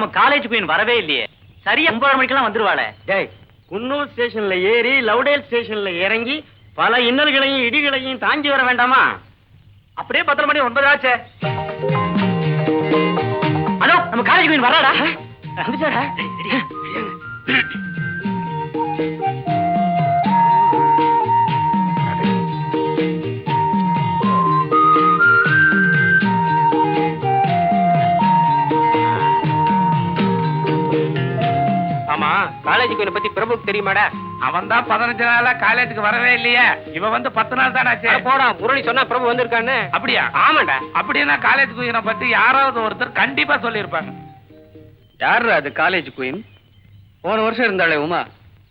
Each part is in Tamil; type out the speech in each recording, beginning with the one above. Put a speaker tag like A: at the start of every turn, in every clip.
A: நம்ம காலேஜ் குயின் வரவே இல்லையே. சரியா 9:30 மணிக்கெல்லாம் வந்துருவாளே.
B: டேய், குன்னூர் ஸ்டேஷன்ல ஏறி லவ்டேல் ஸ்டேஷன்ல இறங்கி பல இன்னல்களையும் இடிகளையும் தாங்கி வர வேண்டாமா?
A: அப்படியே 10 மணி 9 ஆச்சே. ஹலோ, நம்ம காலேஜ் குயின் வராடா. வந்துட்டாடா.
B: ஆமா, காலேஜ் குயினை பத்தி பிரபுக்கு தெரியுமாடா?
C: அவன் தான் 15 நாளா காலேஜுக்கு வரவே இல்லையே. இவ வந்து 10 நாள் தானே ஆச்சு.
B: போடா, முரளி சொன்னா பிரபு வந்திருக்கான்னு.
C: அப்படியா?
B: ஆமாண்டா.
C: அப்படின்னா காலேஜ் குயினை பத்தி யாராவது ஒருத்தர் கண்டிப்பா சொல்லியிருப்பாங்க.
B: யாரு அது காலேஜ் குயின்? போன வருஷம் இருந்தாளே உமா,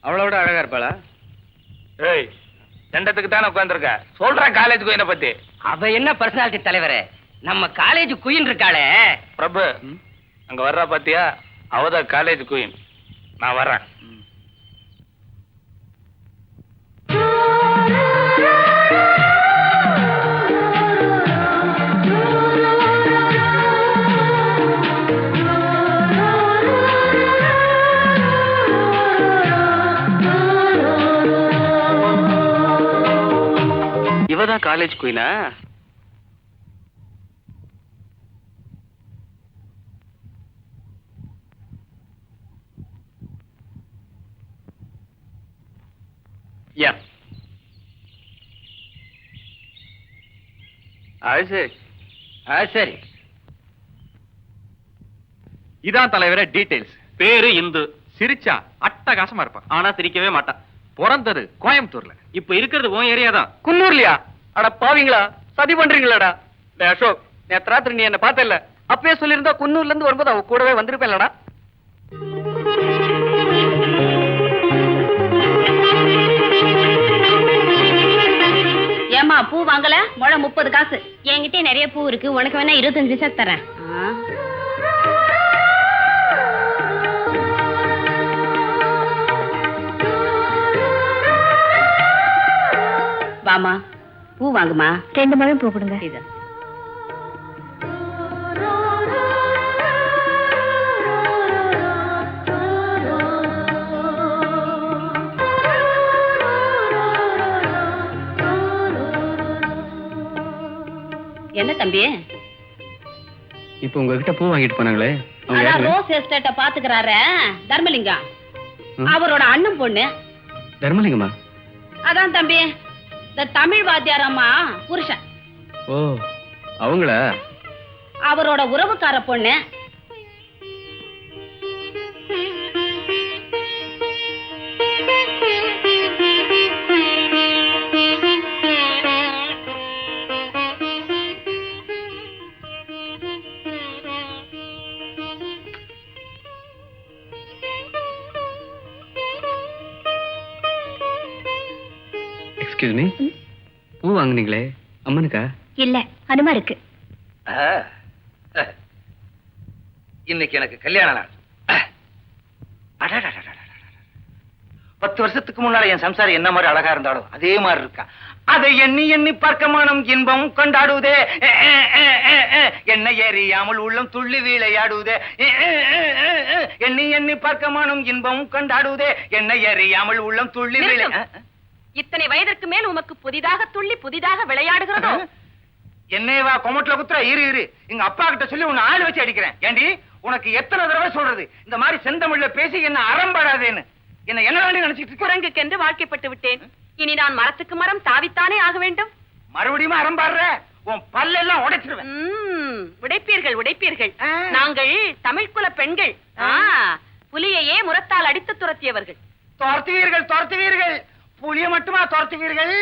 B: அவளோட அழகா இருப்பாளா?
C: ஏய், தண்டத்துக்கு தானே உட்கார்ந்துருக்க. சொல்றேன் காலேஜ் குயினை பத்தி.
B: அவ என்ன பர்சனாலிட்டி தலைவரே? நம்ம காலேஜ் குயின் இருக்காளே.
C: பிரபு, அங்க வர்றா பாத்தியா? அவதான் காலேஜ் குயின். நான் வர்றேன்.
B: இவதான் காலேஜ் குயினா? யா, அது சரி, அது சரி.
D: இதான் தலைவரே டீடைல்ஸ்.
A: பேரு இந்து.
D: சிரிச்சா அட்டகாசமா இருப்பான்.
A: ஆனா சிரிக்கவே மாட்டான்.
D: பிறந்தது கோயம்புத்தூர்ல.
A: இப்ப இருக்கிறது உன் ஏரியா தான்.
B: குன்னூர்லயா? அட பாவீங்களா, சதி பண்றீங்களாடா? டேய் அசோக், நேத்து ராத்திரி நீ என்ன பார்த்த இல்ல? அப்பவே சொல்லியிருந்தா குன்னூர்ல இருந்து வரும்போது அவ கூடவே வந்திருப்பேன்லடா.
E: ஏமா பூ வாங்கல? முழம் 30 காசு. என்கிட்ட நிறைய பூ இருக்கு, உனக்கு வேணா 25 பைசா தரேன். வாமா, பூ வாங்குமா. 2 முழம் பூ கொடுங்க. இது என்ன தம்பி?
B: இப்ப உங்ககிட்ட பூ வாங்கிட்டு போனாங்களே,
E: அதான் ரோஸ் எஸ்டேட்ட பாத்துக்கிறாரு தர்மலிங்கம். அவரோட அண்ணன் பொண்ணு.
B: தர்மலிங்கமா?
E: அதான் தம்பி, இந்த தமிழ் வாத்தியார் அம்மா புருஷன்.
B: ஓ, அவங்களா?
E: அவரோட உறவுக்கார பொண்ணு.
B: எக்ஸ்கியூஸ் மீ, பூ வாங்குனீங்களே அம்மனுக்கா?
E: இல்ல, அனுமாருக்கு.
C: இன்னைக்கு எனக்கு கல்யாண நாள். 10 வருஷத்துக்கு முன்னால என் சம்சாரம் என்ன மாதிரி அழகா இருந்தாலும் அதே மாதிரி இருக்கா. அதை எண்ணி எண்ணி பார்க்க மனம் இன்பம் கொண்டாடுவதே. என்ன ஏறியாமல் உள்ளம் துள்ளி விளையாடுவதே. எண்ணி எண்ணி பார்க்க மனம் இன்பம் கொண்டாடுவதே. என்ன ஏறியாமல் உள்ளம் துள்ளி
E: இத்தனை வயதிற்கு மேல் உமக்கு புதிதாக துள்ளி புதிதாக விளையாடுகிறதோ?
C: என்னையவா கொமட்டில குத்துற? இரு, எங்க அப்பா கிட்ட சொல்லி உன்னை ஆள் வச்சு அடிக்கிறேன். ஏண்டி, உனக்கு எத்தனை தடவை சொல்றது இந்த மாதிரி செந்தமிழ்ல பேசி என்ன அறம்பாடாதேன்னு? என்ன என்னடான்னு நினைச்சிட்டு
E: குரங்குக்கென்று வாழ்க்கைப்பட்டு விட்டேன். இனி நான் மரத்துக்கு மரம் தாவித்தானே ஆக வேண்டும்.
C: மறுபடியும் அறம்பாடுற? உன் பல்லெல்லாம் உடைச்சிருவேன்.
E: உடைப்பீர்கள் உடைப்பீர்கள். நாங்கள் தமிழ் குல பெண்கள். புலியையே முரத்தால் அடித்து துரத்தியவர்கள்.
C: துரத்துவீர்கள் துரத்துவீர்கள். புளிய மட்டுமா துரத்துவீர்கள்?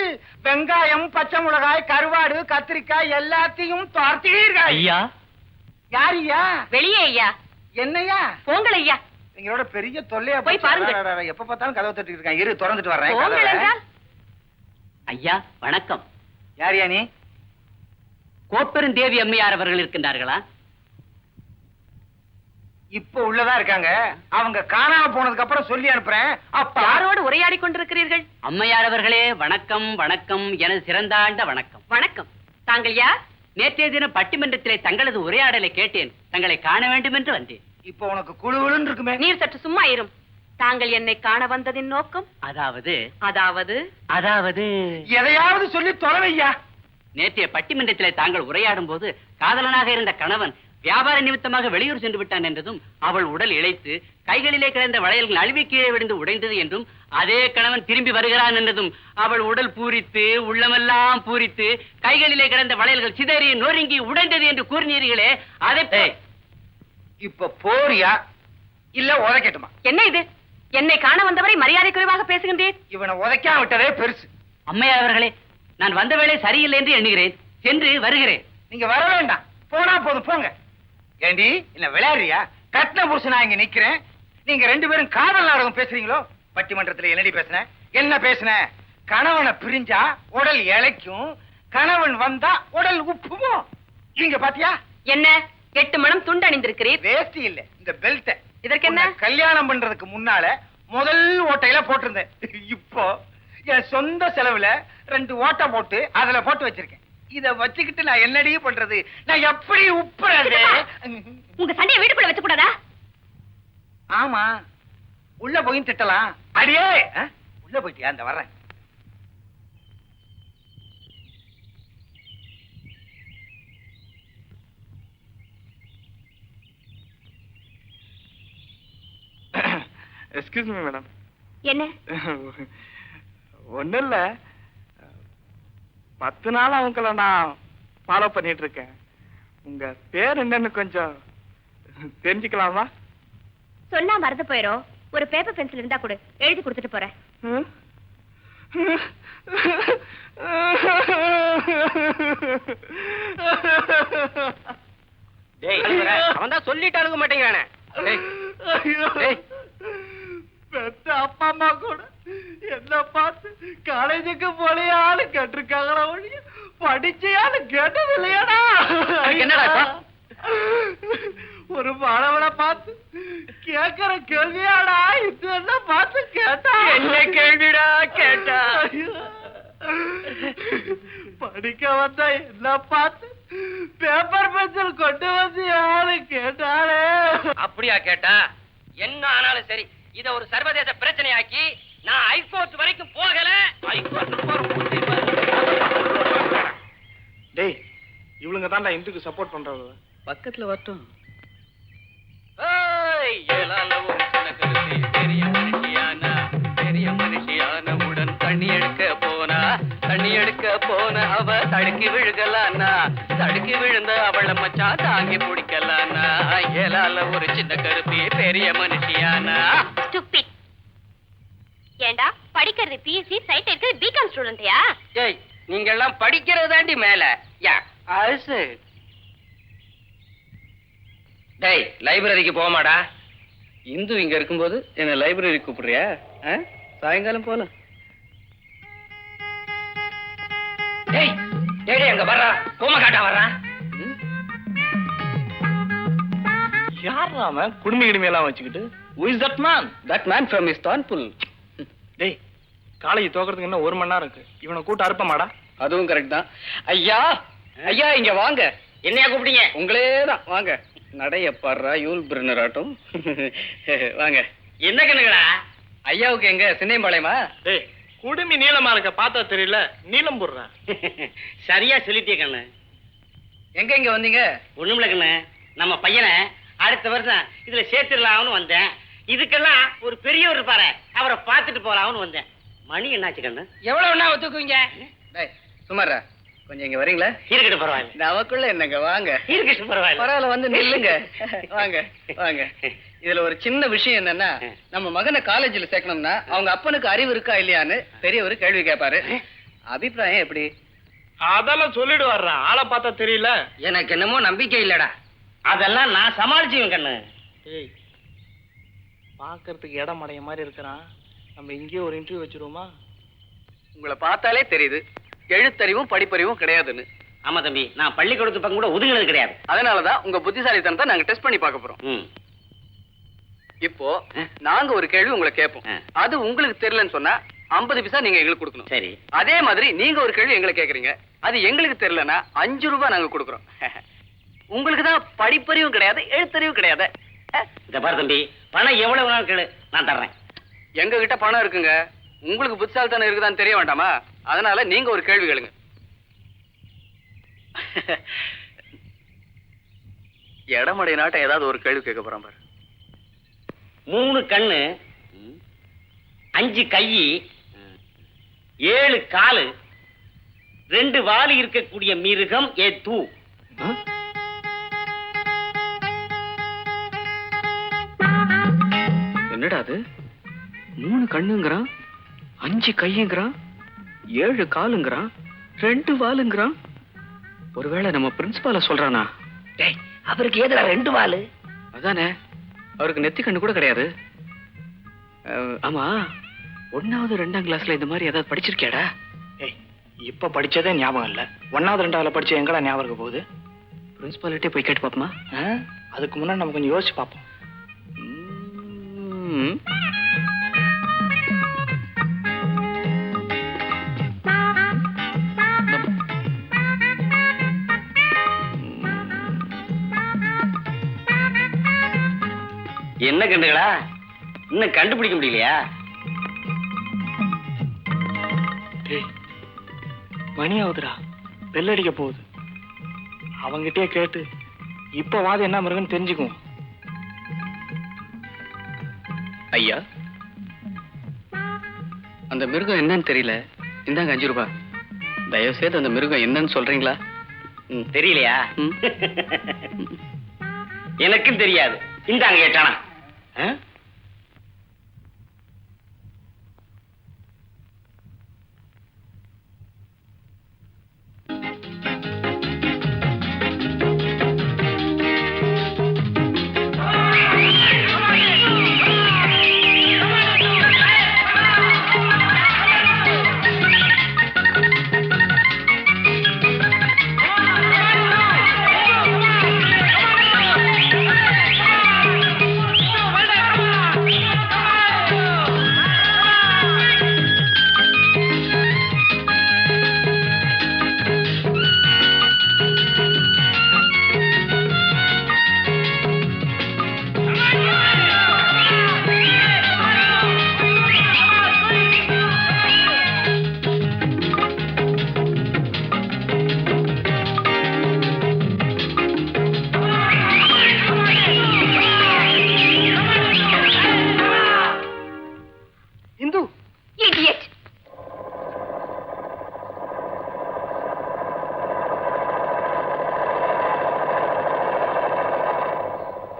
C: வெங்காயம், பச்சை மிளகாய், கருவாடு, கத்திரிக்காய் எல்லாத்தையும் துரத்துவீர்கள்.
A: ஐயா.
C: யார் ஐயா?
E: வெளியே ஐயா.
C: என்னையா?
E: போங்கள் ஐயா.
C: எங்களோட பெரிய தொல்லையா
E: போய் பாருங்க.
C: எப்ப பார்த்தாலும் கதவை தட்டிட்டு இருக்கான். இரு, திறந்துட்டு வர்றேன்.
B: ஐயா வணக்கம்.
C: யாரியா நீ?
B: கோப்பெருந்தேவி அம்மையார் அவர்கள் இருக்கின்றார்களா?
C: இப்ப உள்ளதா இருக்காங்க. அவங்க காணாம போனதுக்கு அப்புறம் சொல்லி அனுப்புறேன். அப்ப
E: யாரோடு உரையாடி கொண்டிருக்கிறீர்கள்?
B: அம்மையார் அவர்களே வணக்கம் வணக்கம், எனது சிறந்தாண்ட வணக்கம்.
E: வணக்கம். தாங்கள் யார்?
B: நேற்றைய தினம் பட்டிமன்றத்திலே தங்களது உரையாடலை கேட்டேன். தங்களை காண வேண்டும் என்று வந்தேன்.
C: இப்போ உனக்கு குழுவுன்னு இருக்குமே.
F: நீர் சற்று சும்மா இரும். தாங்கள் என்னை காண வந்ததின் நோக்கம்?
B: அதாவது
F: அதாவது
C: எதையாவது சொல்லி தொலைவையா.
B: நேற்றைய பட்டிமன்றத்திலே தாங்கள் உரையாடும் போது காதலனாக இருந்த கணவன் வியாபார நிமித்தமாக வெளியூர் சென்று விட்டான் என்றதும், அவள் உடல் இழைத்து கைகளிலே கிடந்த வளையல்கள் அழுவி கீழே விழுந்து உடைந்தது என்றும், அதே கணவன் திரும்பி வருகிறான் என்றதும் அவள் உடல் பூரித்து உள்ளமெல்லாம் பூரித்து கைகளிலே கிடந்த வளையல்கள் சிதறி நொறுங்கி உடைந்தது என்று கூறினீர்களே, அதை
C: இப்ப போறியா இல்ல உதைக்கட்டுமா?
F: என்ன இது? என்னை காண வந்தவரை மரியாதை குறைவாக பேசுகின்றேன்.
C: இவனை உதைக்காம விட்டதே பெருசு.
B: அம்மையார் அவர்களே, நான் வந்த வேளை சரியில்லை என்று எண்ணுகிறேன். சென்று வருகிறேன்.
C: நீங்க வர வேண்டாம், போனா போதும் போங்க. ஏண்டி என்ன விளையாடுறியா? கட்டின புருஷனா இங்க நிக்கிறேன், நீங்க 2 பேரும் காதல் நாடகம் பேசுறீங்களோ? பட்டிமன்றத்துல என்னடி பேசுன? என்ன பேசுன? கணவனை பிரிஞ்சா உடல் இளைக்கும், கணவன் வந்தா உடல் உப்புமோ? இங்க பாத்தியா?
F: என்ன 8 மணம் துண்டு அணிந்திருக்கிறீர்?
C: வேஷ்டி இல்ல, இந்த பெல்ட்.
F: இதற்கு என்ன?
C: உன்னை கல்யாணம் பண்றதுக்கு முன்னால முதல் ஓட்டையில போட்டிருந்தேன். இப்போ என் சொந்த செலவுல 2 ஓட்டை போட்டு அதுல போட்டு வச்சிருக்கேன். இத வச்சுக்கிட்டு நான் என்னடி பண்றது? நான் எப்படி உப்புறது?
F: உங்க சண்டையை வீட்டுக்குள்ள வச்சு கூடாதா?
C: ஆமா, உள்ள போய் திட்டலாம். அடியே உள்ள போயிட்டியா? அந்த வர்றேன்.
G: Excuse me madam.
F: என்ன?
G: ஒன்றும் இல்லை, 10 நாளா உங்களை நான் ஃபாலோ பண்ணிட்டு இருக்கேன். உங்க பேர் என்னன்னு கொஞ்சம் தெரிஞ்சுக்கலாமா?
F: சொன்னா மறந்து போயிரும். ஒரு பேப்பர் பென்சில் இருந்தா கொடு, எழுதி கொடுத்துட்டு போறேன்.
B: அவன் தான் சொல்லிட்டு அணுக மாட்டேங்கிறானே.
G: பெத்த அப்பா அம்மா கூட என்ன பார்த்து காலேஜுக்கு போலையான்னு கேட்டிருக்காங்களா ஒழிய படிச்சையான்னு கேட்டது இல்லையாடா.
B: என்னடா
G: ஒரு மாணவனை பார்த்து கேட்கிற கேள்வியாடா இது? என்ன பார்த்து கேட்டா?
B: என்ன கேள்விடா கேட்டா?
G: படிக்க வந்தா என்ன பார்த்து பேப்பர் பென்சில் கொண்டு வந்து யாரு கேட்டாளே?
B: அப்படியா கேட்டா? என்ன ஆனாலும் சரி, இத ஒரு சர்வதேச பிரச்சனையாக்கி நான் ஹைகோர்ட் வரைக்கும் போகல.
G: டேய், இவளுங்க தான்டா இந்துக்கு சப்போர்ட் பண்றவங்க.
B: பக்கத்துல வரட்டும். பெரிய மனுஷியான உடன் தண்ணி எடுக்க போன அவ தடுக்கி விழுகலானா, தடுக்கி விழுந்த அவளை மச்சான் தாங்கி பிடிக்கலானா, ஏலால ஒரு சின்ன கருப்பி பெரிய மனுஷியானா.
F: ஏண்டா படிக்கிறது பிஎஸ்சி, சைட் இருக்கிறது பிகாம் ஸ்டூடெண்ட்யா?
B: ஏய், நீங்க எல்லாம் படிக்கிறது தாண்டி மேல. யா அரசு. டேய், லைப்ரரிக்கு போமாடா. இந்து இங்க இருக்கும்போது என்ன லைப்ரரி கூப்பிடுறியா? சாயங்காலம் போலாம். டேய் டேய், அங்க வர்றா, கோம காட்டா வர்றா.
G: யாரா அவன் குடுமி கிடுமையெல்லாம் வச்சுக்கிட்டு? Who is that man?
B: That man from Istanbul.
G: டேய், காலேஜ் தோக்கிறதுக்கு இன்னும் 1 மணி நேரம் இருக்கு. இவனை கூட்ட அறுப்பமாடா.
B: அதுவும் கரெக்ட் தான். ஐயா ஐயா, இங்க வாங்க. என்னையா கூப்பிட்டீங்க? உங்களே தான், வாங்க. நடைய பாடுறா யூல் பிரினர் ஆட்டம். வாங்க. என்ன கண்ணுங்களா? ஐயாவுக்கு எங்க சின்னையம்பாளையமா?
G: டேய், குடுமி நீளமா இருக்க பார்த்தா தெரியல, நீளம் போடுறேன்.
B: சரியா சொல்லிட்டே கண்ணு. எங்க இங்க வந்தீங்க? ஒண்ணுமில்ல கண்ணு, நம்ம பையனை அடுத்த வருஷம் இதுல சேர்த்துடலாம்னு வந்தேன். இதுக்கெல்லாம் ஒரு பெரியவர் இருப்பாரு, அவரை பார்த்துட்டு போலாம்னு வந்தேன். மணி என்னாச்சு கண்ணு? எவ்வளவு ஒண்ணா ஒத்துக்குவீங்க? சுமாரா கொஞ்சம் இங்க வரீங்களா? இருக்கட்டும், பரவாயில்ல. நமக்குள்ள என்னங்க, வாங்க. இருக்கட்டும், பரவாயில்ல. பரவாயில்ல, வந்து நில்லுங்க. வாங்க வாங்க. இதுல ஒரு சின்ன விஷயம் என்னன்னா, நம்ம மகனை காலேஜ்ல சேர்க்கணும்னா அவங்க அப்பனுக்கு அறிவு இருக்கா இல்லையான்னு பெரியவர் கேள்வி கேட்பாரு. அபிப்பிராயம் எப்படி?
G: அதெல்லாம் சொல்லிடு வர்றான். ஆளை பார்த்தா தெரியல.
B: எனக்கு என்னமோ நம்பிக்கை இல்லடா. அதெல்லாம் நான் சமாளிச்சுவேன் கண்ணு.
G: ஏய், பாக்குறதுக்கு இடம் அடைய மாதிரி இருக்கிறான். நம்ம இங்கேயே ஒரு இன்டர்வியூ வச்சிருவோமா?
B: உங்களை பார்த்தாலே தெரியுது எழுத்தறிவும் படிப்பறிவும் கிடையாதுன்னு. ஆமா தம்பி, நான் பள்ளிக்கூடத்து பக்கம் கூட ஒதுங்கினது கிடையாது. அதனாலதான் உங்க புத்திசாலித்தனத்தை நாங்க டெஸ்ட் பண்ணி பார்க்க போறோம். இப்போ நாங்க ஒரு கேள்வி உங்களை கேட்போம். அது உங்களுக்கு தெரியலன்னு சொன்னா 50 பைசா நீங்க எங்களுக்கு கொடுக்கணும். சரி. அதே மாதிரி நீங்க ஒரு கேள்வி எங்களை கேக்குறீங்க, அது எங்களுக்கு தெரியலன்னா 5 ரூபாய் நாங்க கொடுக்குறோம். உங்களுக்கு தான் படிப்பறிவும் கிடையாது, எழுத்தறிவும் கிடையாது. இந்த பாரு தம்பி, பணம் எவ்வளவு வேணாலும் கேளு, நான் தர்றேன்.
H: எங்க கிட்ட பணம் இருக்குங்க. உங்களுக்கு புத்தால்தானே இருக்குதான்னு தெரிய வேண்டாமா? அதனால நீங்க ஒரு கேள்வி கேளுங்க. எடமடை நாட்டை ஏதாவது ஒரு கேள்வி கேட்க போறான் பாரு.
B: 3 கண்ணு, 5 கை, 7 காலு, 2 வாலு இருக்கக்கூடிய மிருகம் எது?
H: என்னடா அது? 3 கண்ணுங்கிறான், 5 கையுங்கிறான், 7 காலுங்கிறான், 2 வாலுங்கிறான். ஒருவேளை நம்ம பிரின்சிபால சொல்றானா?
C: அவருக்கு ஏதுடா 2 வாலு?
H: அதானே, அவருக்கு நெத்தி கண்ணு கூட கிடையாது. ஆமா, 1வது 2ஆம் கிளாஸ்ல இந்த மாதிரி ஏதாவது படிச்சிருக்கியாடா?
G: இப்ப படிச்சதே ஞாபகம் இல்ல. 1வது 2வதுல படிச்ச எங்கடா ஞாபகம் இருக்க போகுது?
H: பிரின்சிபாலிட்டே போய் கேட்டு பாப்போமா?
G: அதுக்கு முன்னாடி நம்ம கொஞ்சம் யோசிச்சு பார்ப்போம்.
B: என்ன கண்டுகளா, இன்னும் கண்டுபிடிக்க முடியலையா?
G: மணி ஆகுதுடா, பெல் அடிக்க போகுது. அவங்கிட்டே கேட்டு இப்ப வாது என்ன மிருகன்னு தெரிஞ்சுக்குவோம்.
H: ஐயா, அந்த மிருகம் என்னன்னு தெரியல. இந்தாங்க 5 ரூபாய். தயவு செய்து அந்த மிருகம் என்னன்னு சொல்றீங்களா?
B: தெரியலையா? எனக்கும் தெரியாது. இந்தாங்க கேட்டானா?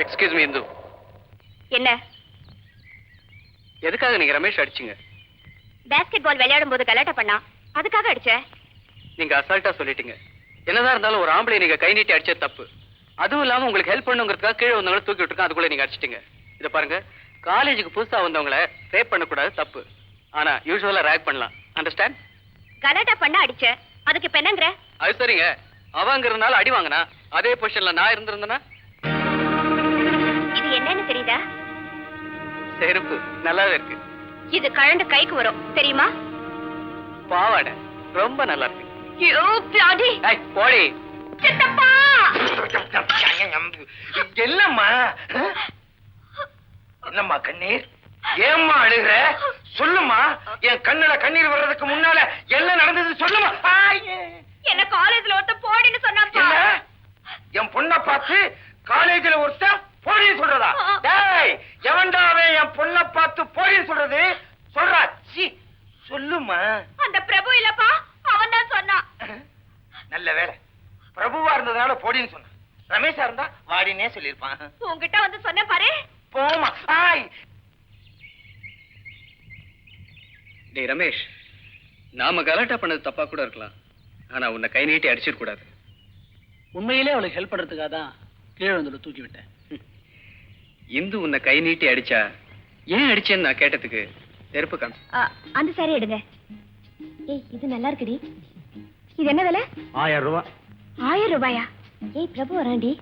H: Excuse me Hindu.
F: என்ன?
H: எதுக்காக நீங்க ரமேஷ் அடிச்சீங்க?
F: பாஸ்கெட் பால் விளையாடும் போது கலாட்டா பண்ணா, அதுக்காக அடிச்ச.
H: நீங்க அசால்ட்டா சொல்லிட்டீங்க. என்னதான் இருந்தாலும் ஒரு ஆம்பளை நீங்க கை நீட்டி அடிச்சது தப்பு. அதுவும் இல்லாம உங்களுக்கு ஹெல்ப் பண்ணுங்கிறதுக்காக கீழே வந்தவங்களை தூக்கி விட்டுருக்கோம், அதுக்குள்ள நீங்க அடிச்சிட்டீங்க. இத பாருங்க, காலேஜுக்கு புதுசா வந்தவங்களை ரேப் பண்ணக்கூடாது, தப்பு. ஆனா யூசுவலா ரேக் பண்ணலாம். அண்டர்ஸ்டாண்ட்?
F: கலாட்டா பண்ண அடிச்ச, அதுக்கு இப்ப என்னங்கற?
H: அது சரிங்க, அவங்கிறதுனால அடி வாங்கினா அதே பொசிஷன்ல நான் இருந்திருந்தேன்னா?
F: இது என்னன்னு தெரியுதா?
H: செருப்பு நல்லாவே இருக்கு.
F: இது கழண்டு கைக்கு வரும், தெரியுமா?
H: பாவாடை ரொம்ப நல்லா இருக்கு.
F: You bloody!
H: ஏய் போடி.
F: சித்தப்பா!
C: என்னம்மா? என்னம்மா கண்ணீர்? ஏம்மா அழுகுற? சொல்லுமா. என் கண்ணுல கண்ணீர் வர்றதுக்கு முன்னால என்ன நடந்தது சொல்லுமா.
F: என்ன காலேஜ்ல ஒருத்த போடின்னு சொன்னாப்பா.
C: என்ன? என் பொண்ணை பார்த்து காலேஜ்ல ஒருத்த போடின்னு சொல்றதா? டேய், எவன்டா அவன் என் பொண்ணை பார்த்து போடின்னு சொல்றது? சொல்றா. சீ, சொல்லுமா.
F: அந்த பிரபு இல்லப்பா, அவன் தான் சொன்னான்.
C: நல்ல வேலை, பிரபுவா இருந்ததுனால போடின்னு சொன்னான். ரமேஷா இருந்தா வாடினே சொல்லிருப்பான்.
F: உன்கிட்ட வந்து சொன்ன பாரு.
C: போமா. ஆய்.
H: டேய் ரமேஷ், நாம கலாட்டா பண்ணது தப்பா கூட இருக்கலாம், ஆனா உன்னை கை நீட்டி அடிச்சிட கூடாது.
B: உண்மையிலே அவளுக்கு ஹெல்ப் பண்றதுக்காக தான் கீழே வந்து தூக்கி விட்டேன்.
H: இந்து உன்னை கை நீட்டி அடிச்சா ஏன் அடிச்சேன்னு நான் கேட்டதுக்கு செருப்பு காமிச்சு.
F: அந்த சாரி எடுங்க. ஏய், இது நல்லா இருக்குடி. இது என்ன விலை?
B: 1000 ரூபாய்.
F: 1000 ரூபாயா? ஏய் பிரபு வராண்டி.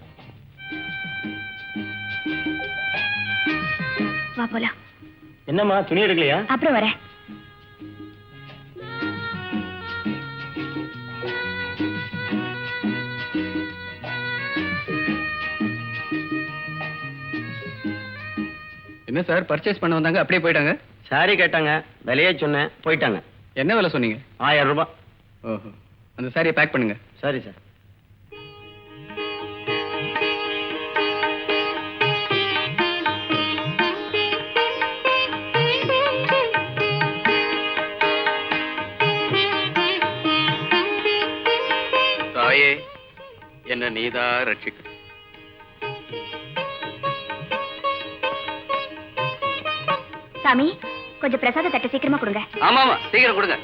F: வா போலாம்.
B: என்னம்மா துணி எடுக்கலையா?
F: அப்புறம் வரேன்.
H: என்ன சார் பர்ச்சேஸ் பண்ண வந்தாங்க அப்படியே போயிட்டாங்க?
B: சாரி கேட்டாங்க, விலையே சொன்னேன், போயிட்டாங்க.
H: என்ன விலை சொன்னீங்க?
B: 1000 ரூபாய்.
H: ஓஹோ, அந்த சாரியை பேக் பண்ணுங்க.
B: சரி சார்.
H: தாயே, என்ன நீதான் ரட்சிக்க.
F: சாமி, கொஞ்சம் பிரசாத தட்டை சீக்கிரமா கொடுங்க.
H: ஆமா ஆமா, சீக்கிரம் கொடுங்க.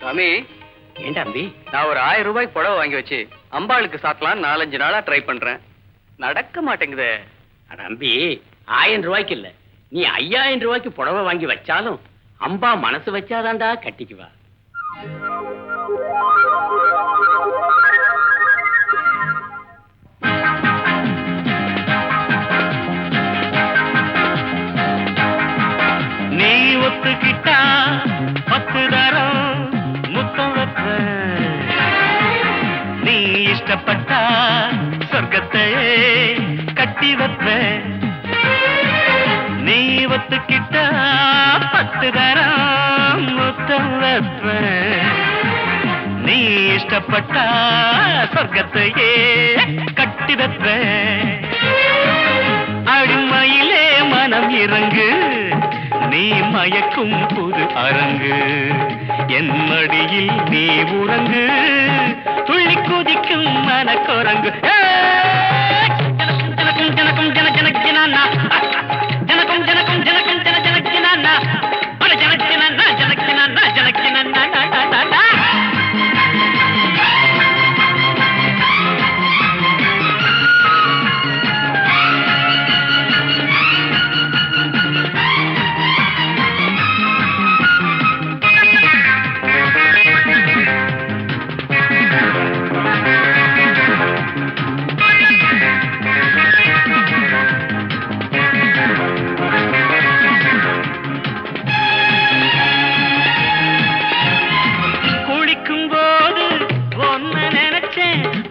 H: சாமி,
B: ஏன் தம்பி?
H: நான் ஒரு 1000 ரூபாய்க்கு புடவை வாங்கி வச்சு அம்பாளுக்கு சாத்தலாம் 4-5 நாளா ட்ரை பண்றேன். நடக்க மாட்டேங்குதே.
B: தம்பி, 1000 ரூபாய்க்கு இல்ல, நீ 5000 ரூபாய்க்கு புடவை வாங்கி வச்சாலும் அம்பா மனசு வச்சாதான்டா கட்டிக்குவா.
C: நீ ஒத்துக்கிட்டா 10 தரம் முத்தம் வைப்பேன். நீ இஷ்டப்பட்டா சொர்க்கத்தை கட்டி வைப்பேன். நீ ஒத்துக்கிட்டா 10 தரம் முத்தம் வைப்பேன். நீ இஷ்டப்பட்டா சொர்க்கத்தையே கட்டி வைப்பேன். அடிமையிலே மனம் இறங்கு, நீ மயக்கும் புது அரங்கு. என் மடியில் நீ உறங்கு, துள்ளி குதிக்கும் மனக்குரங்கு. ஜனக்கும் ஜனக்கும் ஜன ஜனக்கினானா, ஜனக்கும் ஜனக்கும் ஜனக்கும் ஜன ஜனக்கினானா, ஒரு ஜனக்கினானா ஜனக்கினானா ஜனக்கினானா.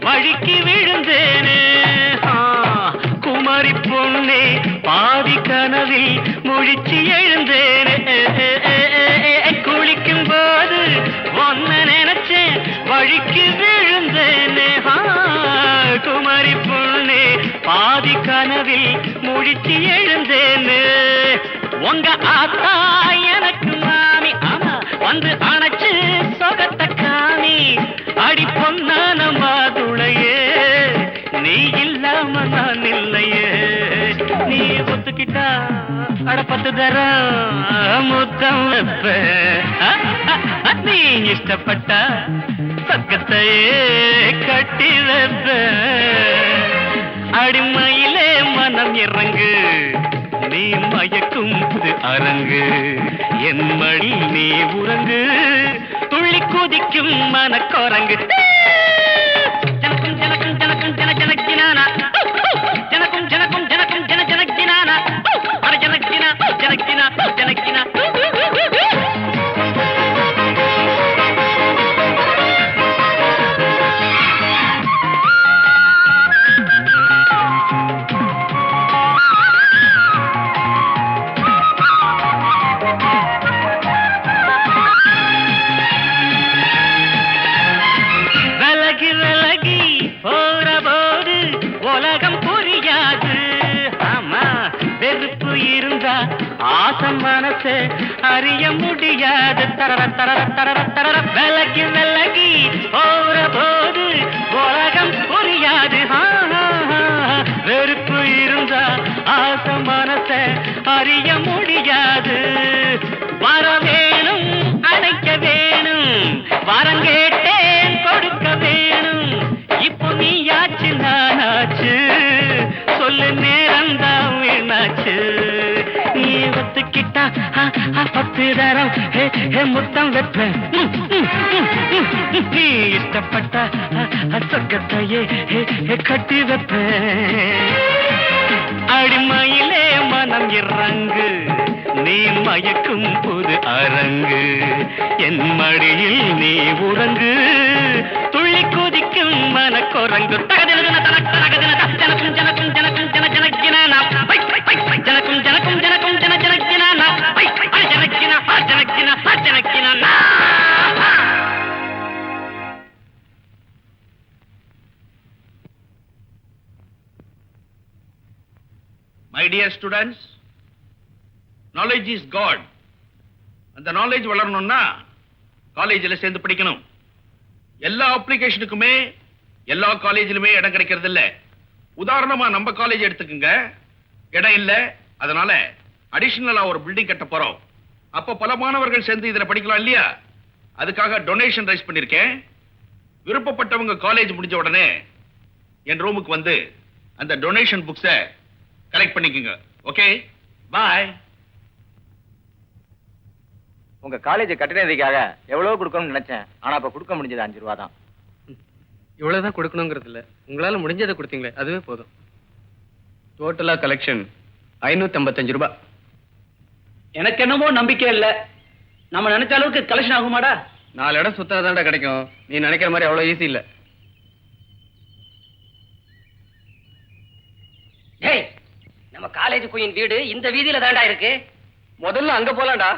C: வழிக்கு விழுந்தேனே குமரி பொண்ணே, பாதி கனவில் முழிச்சு எழுந்தேனே. குளிக்கும் போது ஒன்ன நினைச்சேன், வழிக்கு விழுந்தேனே. குமரி பொண்ணே, பாதி கனவில் முழிச்சு எழுந்தேனே. உங்க ஆத்தா எனக்கு மாமி, ஆமா வந்து அணைச்சு சொகத்த காமி. அடி பொன்னான மாதுளையே, நீ இல்லாம நான் இல்லையே. நீ ஒத்துக்கிட்டா அட 10 தரம் முத்தம் வைப்பேன். நீ இஷ்டப்பட்டா சொர்க்கத்தையே கட்டி வைப்பேன். அடிமையிலே மனம் இறங்கு, நீ மயக்கும் புது அரங்கு. என் மடி நீ உறங்கு, துள்ளி குதிக்கும் மனக்குரங்கு. ஜனக்கும் ஜனக்கும் ஜனக்கும் ஜன ஜனக்கினானா, ஜனக்கும் ஜனக்கும் ஜனக்கும் ஜன ஜனக்கினானா, அட ஜனக்கினா ஜனக்கினா ஜனக்கினா. ஆசம் மனசு அறிய முடியாது. தரர தரர தரர தரர விலகி விலகி போற போது உலகம் புரியாது. வெறுப்பு இருந்தா ஆசம் மனச அறிய முடியாது. வர வேணும் அணைக்க வேணும், வரம் கேட்டேன் கொடுக்க வேணும். இப்போ நீயாச்சு நானாச்சு, சொல்லு நேரம்தான் வீணாச்சு. நீ ஒத்துக்கிட்டா 10 தரம் முத்தம் வைப்பேன். நீ இஷ்டப்பட்ட சொர்க்கத்தையே கட்டி வைப்பேன். அடிமையிலே மனம் இறங்கு, நீ மயக்கும் புது அரங்கு. என் மடியில் நீ உறங்கு, துள்ளி
B: துள்ளி குதிக்கும் மனக்குரங்கு தகதின தனக்கும் ஜனக்கும் ஜனக்கும் ஜனக்கும் ஜன ஜனக்கினா ஜனக்கும் ஜனக்கும் ஜனக்கும் ஜன ஜனக்கினா ஜனக்கினா ஜனக்கினா ஜனக்கினா.
I: My dear students, knowledge is God. அந்த knowledge வளரணும்னா காலேஜில் சேர்ந்து படிக்கணும். எல்லா அப்ளிகேஷனுக்குமே எல்லா காலேஜிலுமே இடம் கிடைக்கிறது இல்ல. உதாரணமா நம்ம காலேஜ் எடுத்துக்கங்க, இடம் இல்ல. அதனால அடிஷனலா ஒரு பில்டிங் கட்ட போறோம். அப்ப பல மாணவர்கள் சேர்ந்து இதுல படிக்கலாம் இல்லையா? அதுக்காக டொனேஷன் ரைஸ் பண்ணிருக்கேன். விருப்பப்பட்டவங்க காலேஜ் முடிஞ்ச உடனே என் ரூமுக்கு வந்து அந்த டொனேஷன் புக்ஸை கலெக்ட் பண்ணிக்கங்க. ஓகே, பாய்.
C: உங்க காலேஜ் கட்டினதுக்காக எவ்வளவு கொடுக்கணும்னு நினைச்சேன். ஆனா இப்ப கொடுக்க முடிஞ்சது 5 ரூபா தான்.
H: இவ்வளவுதான் கொடுக்கணுங்கிறது இல்ல, உங்களால முடிஞ்சதை கொடுத்தீங்களே அதுவே போதும். டோட்டலா கலெக்ஷன் 555 ரூபாய்.
B: எனக்கு என்னமோ நம்பிக்கை இல்ல. நம்ம நினைச்ச அளவுக்கு கலெக்ஷன் ஆகுமாடா?
H: 4 இடம் சுத்தாதான்டா கிடைக்கும். நீ நினைக்கிற மாதிரி அவ்வளவு ஈஸி இல்ல.
B: டேய், நம்ம காலேஜ் குயின் வீடு இந்த வீதியில தாண்டா இருக்கு.
H: முதல்ல அங்க போலாம்டா.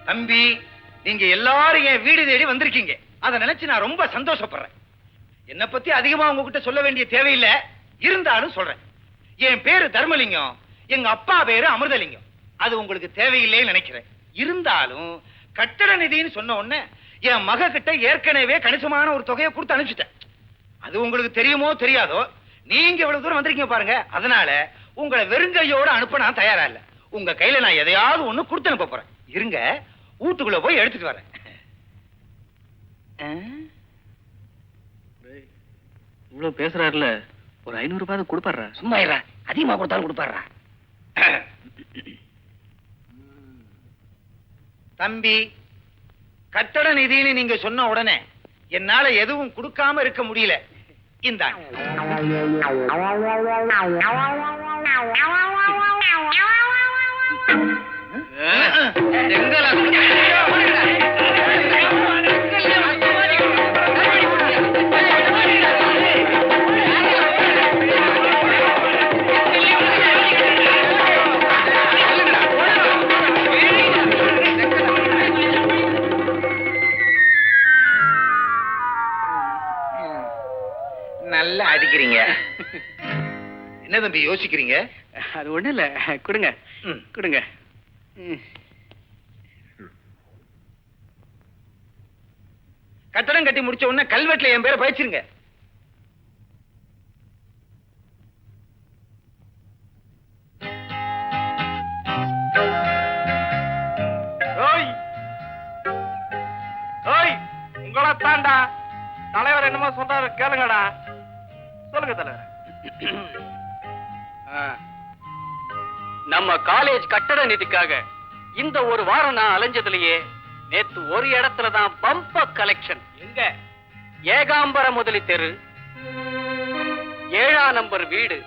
C: தம்பி, நீங்க எல்லாரும் என் வீடு தேடி வந்திருக்கீங்க. அதை நினைச்சு நான் ரொம்ப சந்தோஷப்படுறேன். என்னை பத்தி அதிகமா உங்ககிட்ட சொல்ல வேண்டிய தேவையில்லை, இருந்தாலும் சொல்றேன். என் பேரு தர்மலிங்கம், எங்க அப்பா பேரு அமிர்தலிங்கம். அது உங்களுக்கு தேவையில்லைன்னு நினைக்கிறேன். இருந்தாலும் கட்டட நிதின்னு சொன்ன உடனே என் மக கிட்ட ஏற்கனவே கணிசமான ஒரு தொகையை கொடுத்து அனுப்பிச்சிட்டேன். அது உங்களுக்கு தெரியுமோ தெரியாதோ, நீங்க இவ்வளவு தூரம் வந்திருக்கீங்க பாருங்க. அதனால உங்களை வெறுங்கையோட அனுப்ப நான் தயாரா இல்ல. உங்க கையில நான் எதையாவது ஒண்ணு கொடுத்து அனுப்ப போறேன். இருங்க, வீட்டுக்குள்ள போய் எடுத்துட்டு வரேன்.
H: இவ்வளவு பேசுறாருல, ஒரு 500 ரூபாய் கொடுப்பாரு.
B: சும்மா இருடா, அதிகமா கொடுத்தாலும் கொடுப்பாருடா.
C: தம்பி, கட்டட நிதின்னு நீங்க சொன்ன உடனே என்னால எதுவும் கொடுக்காம இருக்க முடியல. இந்தாங்க. நல்லா அடிக்கிறீங்க. என்ன தம்பி யோசிக்கிறீங்க?
H: அது ஒண்ணு இல்ல, கொடுங்க கொடுங்க.
C: கட்டடம் கட்டி முடிச்ச உடனே கல்வெட்டுல என் பேரை பயிற்சிருங்க.
G: உங்களை தாண்டா தலைவர் என்னமோ சொல்றாரு, கேளுங்கடா. சொல்லுங்க தலைவர்.
H: நம்ம காலேஜ் கட்டட நிதிக்காக இந்த ஒரு வாரம் நான் அலைஞ்சதுலயே நேத்து ஒரு இடத்துல தான் பம்ப கலெக்ஷன்.
B: எங்க?
H: ஏகாம்பர முதலி தெரு, 7ஆம் நம்பர் வீடு.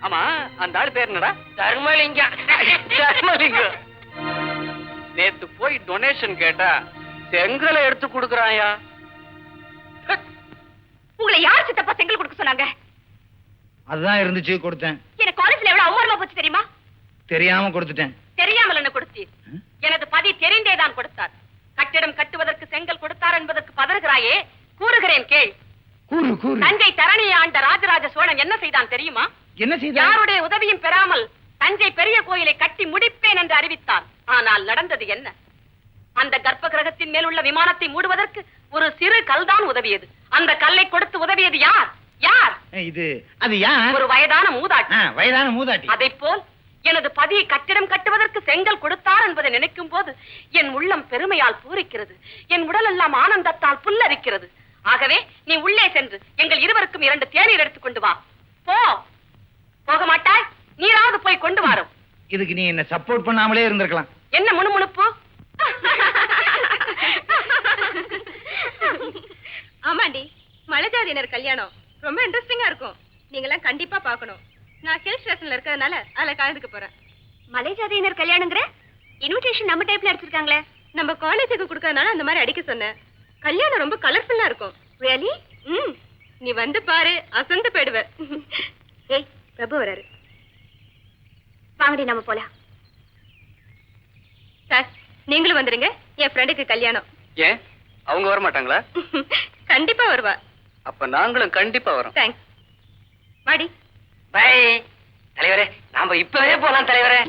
H: ஆமா, அந்த ஆள் பேர் என்னடா?
B: தர்மலிங்கம்.
H: தர்மலிங்கம். நேத்து போய் டொனேஷன் கேட்டா செங்கலை எடுத்து கொடுக்கறாயா.
F: உங்களை யார் சித்தப்பா செங்கல் கொடுக்க சொன்னாங்க?
C: அதுதான் இருந்துச்சு, கொடுத்தேன்.
F: எனக்கு காலேஜ்ல எவ்வளவு அவமானமா போச்சு தெரியுமா?
C: தெரியாம கொடுத்துட்டேன்.
F: தெரியாமல் என்ன கொடுத்தீர்? எனது பதி தெரிந்தேதான் கொடுத்தார். கட்டிடம் கட்டுவதற்கு செங்கல் கொடுத்தார் என்பதற்கு பதறுகிறாயே, கூறுகிறேன் கேள்.
C: கூறு கூறு.
F: தஞ்சை தரணியை ஆண்ட ராஜராஜ சோழன் என்ன செய்தான் தெரியுமா?
C: என்ன செய்த?
F: யாருடைய உதவியும் பெறாமல் தஞ்சை பெரிய கோயிலை கட்டி முடிப்பேன் என்று அறிவித்தான். ஆனால் நடந்தது என்ன? அந்த கர்ப்ப கிரகத்தின் மேல் உள்ள விமானத்தை மூடுவதற்கு ஒரு சிறு கல்தான் உதவியது. அந்த கல்லை கொடுத்து உதவியது யார்? யார்?
C: அது யார்?
F: ஒரு வயதான மூதாட்டி.
C: வயதான மூதாட்டி.
F: அதைப்போல் எனது பதி கட்டிடம் கட்டுவதற்கு செங்கல் கொடுத்தார் என்பதை நினைக்கும் போது என் உள்ளம் பெருமையால் பூரிக்கிறது. என் உடல் எல்லாம் ஆனந்தத்தால் புல்லரிக்கிறது. ஆகவே நீ உள்ளே சென்று எங்கள் இருவருக்கும் 2 தேநீர் எடுத்துக் கொண்டு வா. போ. போக மாட்டாய்? நீராவது போய் கொண்டு வாரும்.
C: இதுக்கு நீ என்ன சப்போர்ட் பண்ணாமலே இருந்திருக்கலாம்.
F: என்ன முணுமுணுப்பு?
J: ஆமாண்டி, மலைஜாதியினர் கல்யாணம் ரொம்ப இன்ட்ரெஸ்டிங்கா இருக்கும். நீங்களாம் கண்டிப்பா பார்க்கணும். நான் ஹில் ஸ்டேஷன்ல இருக்கிறதுனால அதுல கலந்துக்க போறேன்.
F: மலைஜாதியினர் கல்யாணங்கிற?
J: இன்விடேஷன் நம்ம டைப்ல அடிச்சிருக்காங்களே. நம்ம காலேஜுக்கு கொடுக்கறதுனால அந்த மாதிரி அடிக்க சொன்னேன். கல்யாணம் ரொம்ப கலர்ஃபுல்லா இருக்கும். ரியலி? நீ வந்து பாரு, அசந்து போயிடுவ. ஏய், பிரபு வராரு. வாங்கடி நம்ம போலாம். சார், நீங்களும் வந்துருங்க. என் ஃப்ரெண்டுக்கு கல்யாணம்.
H: ஏன் அவங்க வர மாட்டாங்களா?
J: கண்டிப்பா வருவா.
H: அப்ப நாங்களும் கண்டிப்பா வரோம்.
J: தேங்க்ஸ். வாடி.
C: பை தலைவரே, நாம இப்பவே போலாம் தலைவரே.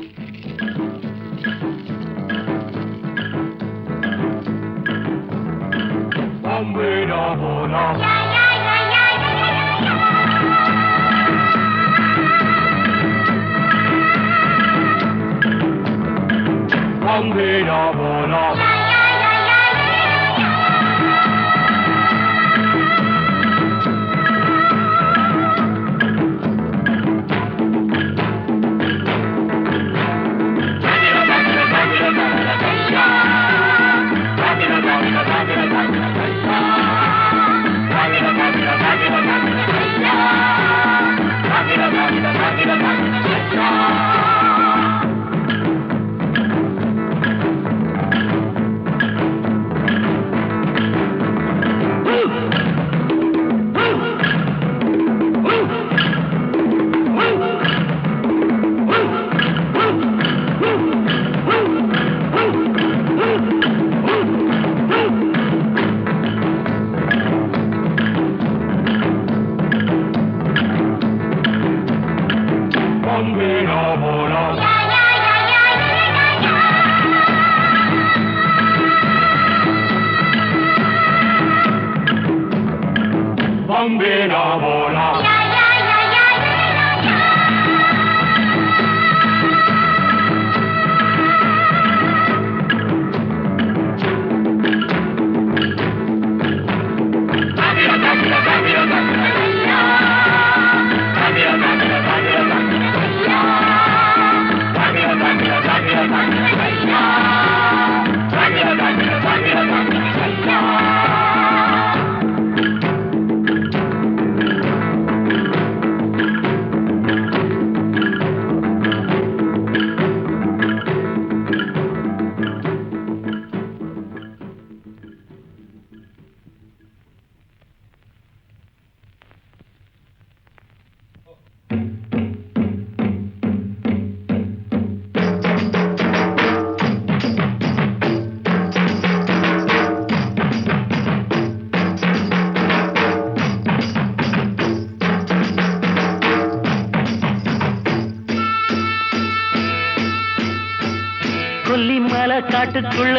K: கொல்லிமலை காட்டுக்குள்ள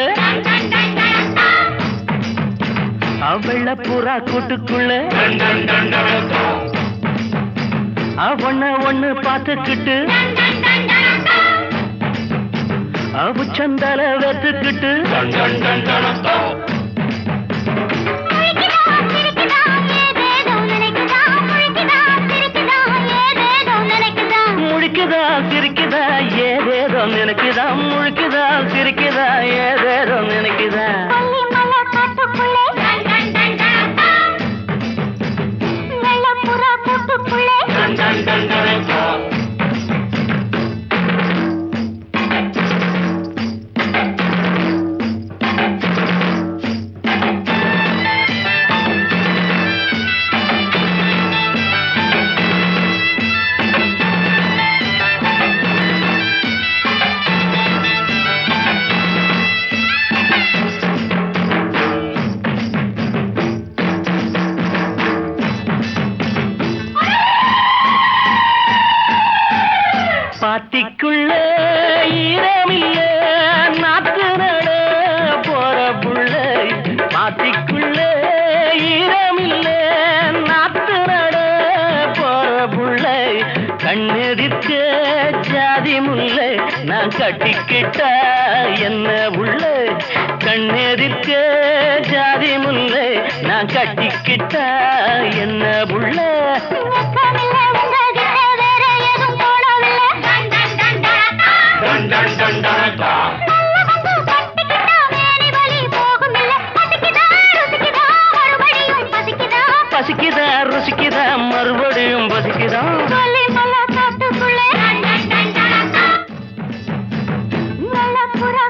K: வெள்ள புறா கூட்டுக்குள்ள ஒண்ணு பார்த்துக்கிட்டு உச்சந்தால வெத்துக்கிட்டு முழிக்குதா சிரிக்குதா ஏதேதோ நினைக்குதா, முழிக்குதா சிரிக்குதா ஏதேதோ நினைக்குதா. பாத்திக்குள்ள ஈரமில்ல நாத்து நட போற புள்ள, பாத்திக்குள்ள ஈரமில்ல நாத்து நட போற புள்ள, கண்ணெதிர்க்க ஜாதி முல்லை நான் கட்டிக்கிட்டா என்ன உள்ள, கண்ணெதிர்க்க ஜாதி முல்லை நான் கட்டிக்கிட்டா என்ன உள்ள. பசிக்குதா ருசிக்குதா மறுபடியும் பசிக்குதா. புறா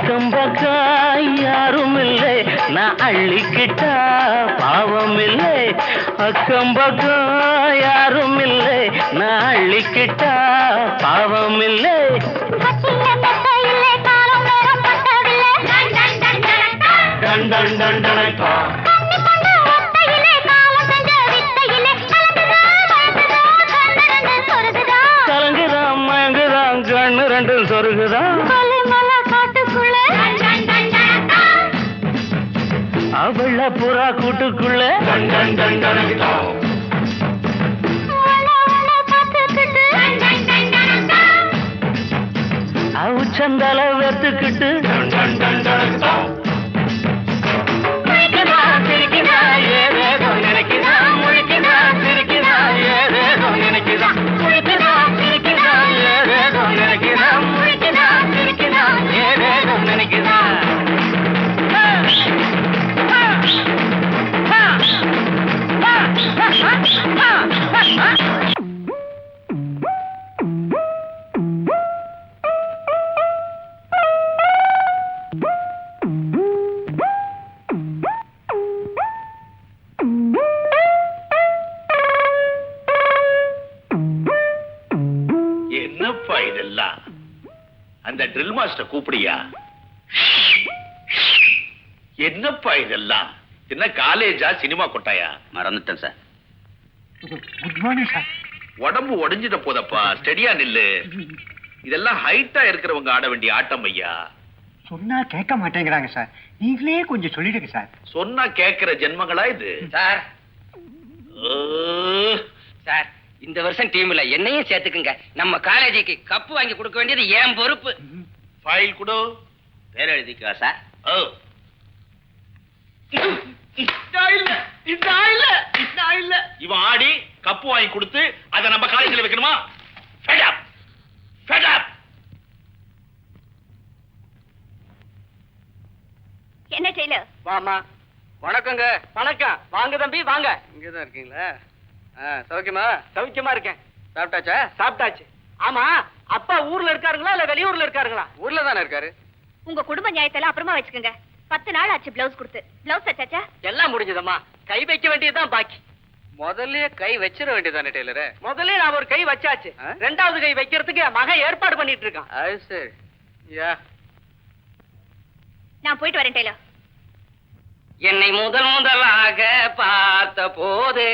K: அக்கம் பக்கம் யாரும் இல்லை, நான் அள்ளிக்கிட்டா பாவம் இல்லை. அக்கம் பக்கம் யாரும் இல்லை, நான் அள்ளிக்கிட்டா பாவம் இல்லை. டன் டன் டன் டனக்கா. கலங்குதான் மயங்குதான் கண்ணு ரெண்டும் சொருகுதான். அவள புறா கூட்டுக்குள்ள அவுச்சந்தல வெத்துக்கிட்டு
I: என்னப்பா இதெல்லாம்? அந்த ட்ரில் மாஸ்டர் கூப்பிடியா? என்னப்பா இதெல்லாம்? என்ன காலேஜா சினிமா கொட்டாயா?
B: மறந்துட்டேன் சார்.
C: Good morning sir.
I: உடம்பு உடைஞ்சிட்ட போதப்பா, ஸ்டெடியா நில்லு. இதெல்லாம் ஹைட்டா இருக்கிறவங்க ஆட வேண்டிய ஆட்டம் ஐயா.
C: சொன்னா கேட்க மாட்டேங்கிறாங்க சார். நீங்களே கொஞ்சம் சொல்லிடுங்க சார்.
I: சொன்னா கேட்கிற ஜென்மங்களா இது?
B: சார் சார், இந்த வருஷம் டீம்ல என்னையும் சேர்த்துக்குங்க. நம்ம காலேஜுக்கு கப்பு வாங்கி கொடுக்க வேண்டியது என் பொறுப்பு.
I: ஃபைல் கொடு.
B: பேர் எழுதிக்கோ சார்.
I: ஓ, இவன் ஆடி கப்பு வாங்கி கொடுத்து அதை நம்ம காலேஜில் வைக்கணுமா? Fed up. Fed up.
J: என்ன டெய்லர்?
H: வாமா. வணக்கங்க. வணக்கம். வாங்க தம்பி வாங்க. இங்கதான் இருக்கீங்களா? சௌக்கியமா? சௌக்கியமா இருக்கேன். சாப்பிட்டாச்சா? சாப்பிட்டாச்சு. ஆமா, அப்பா ஊர்ல இருக்காருங்களா இல்ல வெளியூர்ல இருக்காருங்களா? ஊர்ல தானே இருக்காரு.
J: உங்க குடும்ப நியாயத்தெல்லாம் அப்புறமா வச்சுக்கோங்க. 10 நாள் ஆச்சு பிளவுஸ் கொடுத்து. பிளவுஸ் தச்சாச்சா?
H: எல்லாம் முடிஞ்சதம்மா. கை வைக்க வேண்டியதுதான் பாக்கி. முதல்ல கை வச்சிட வேண்டியதானே டெய்லர்? முதல்ல நான் ஒரு கை வச்சாச்சு. ரெண்டாவது கை வைக்கிறதுக்கு மகன் ஏற்பாடு பண்ணிட்டு இருக்கான். அது சரி. யா,
J: நான் போயிட்டு வரேன் டெய்லர்.
B: என்னை முதலாக பார்த்த போது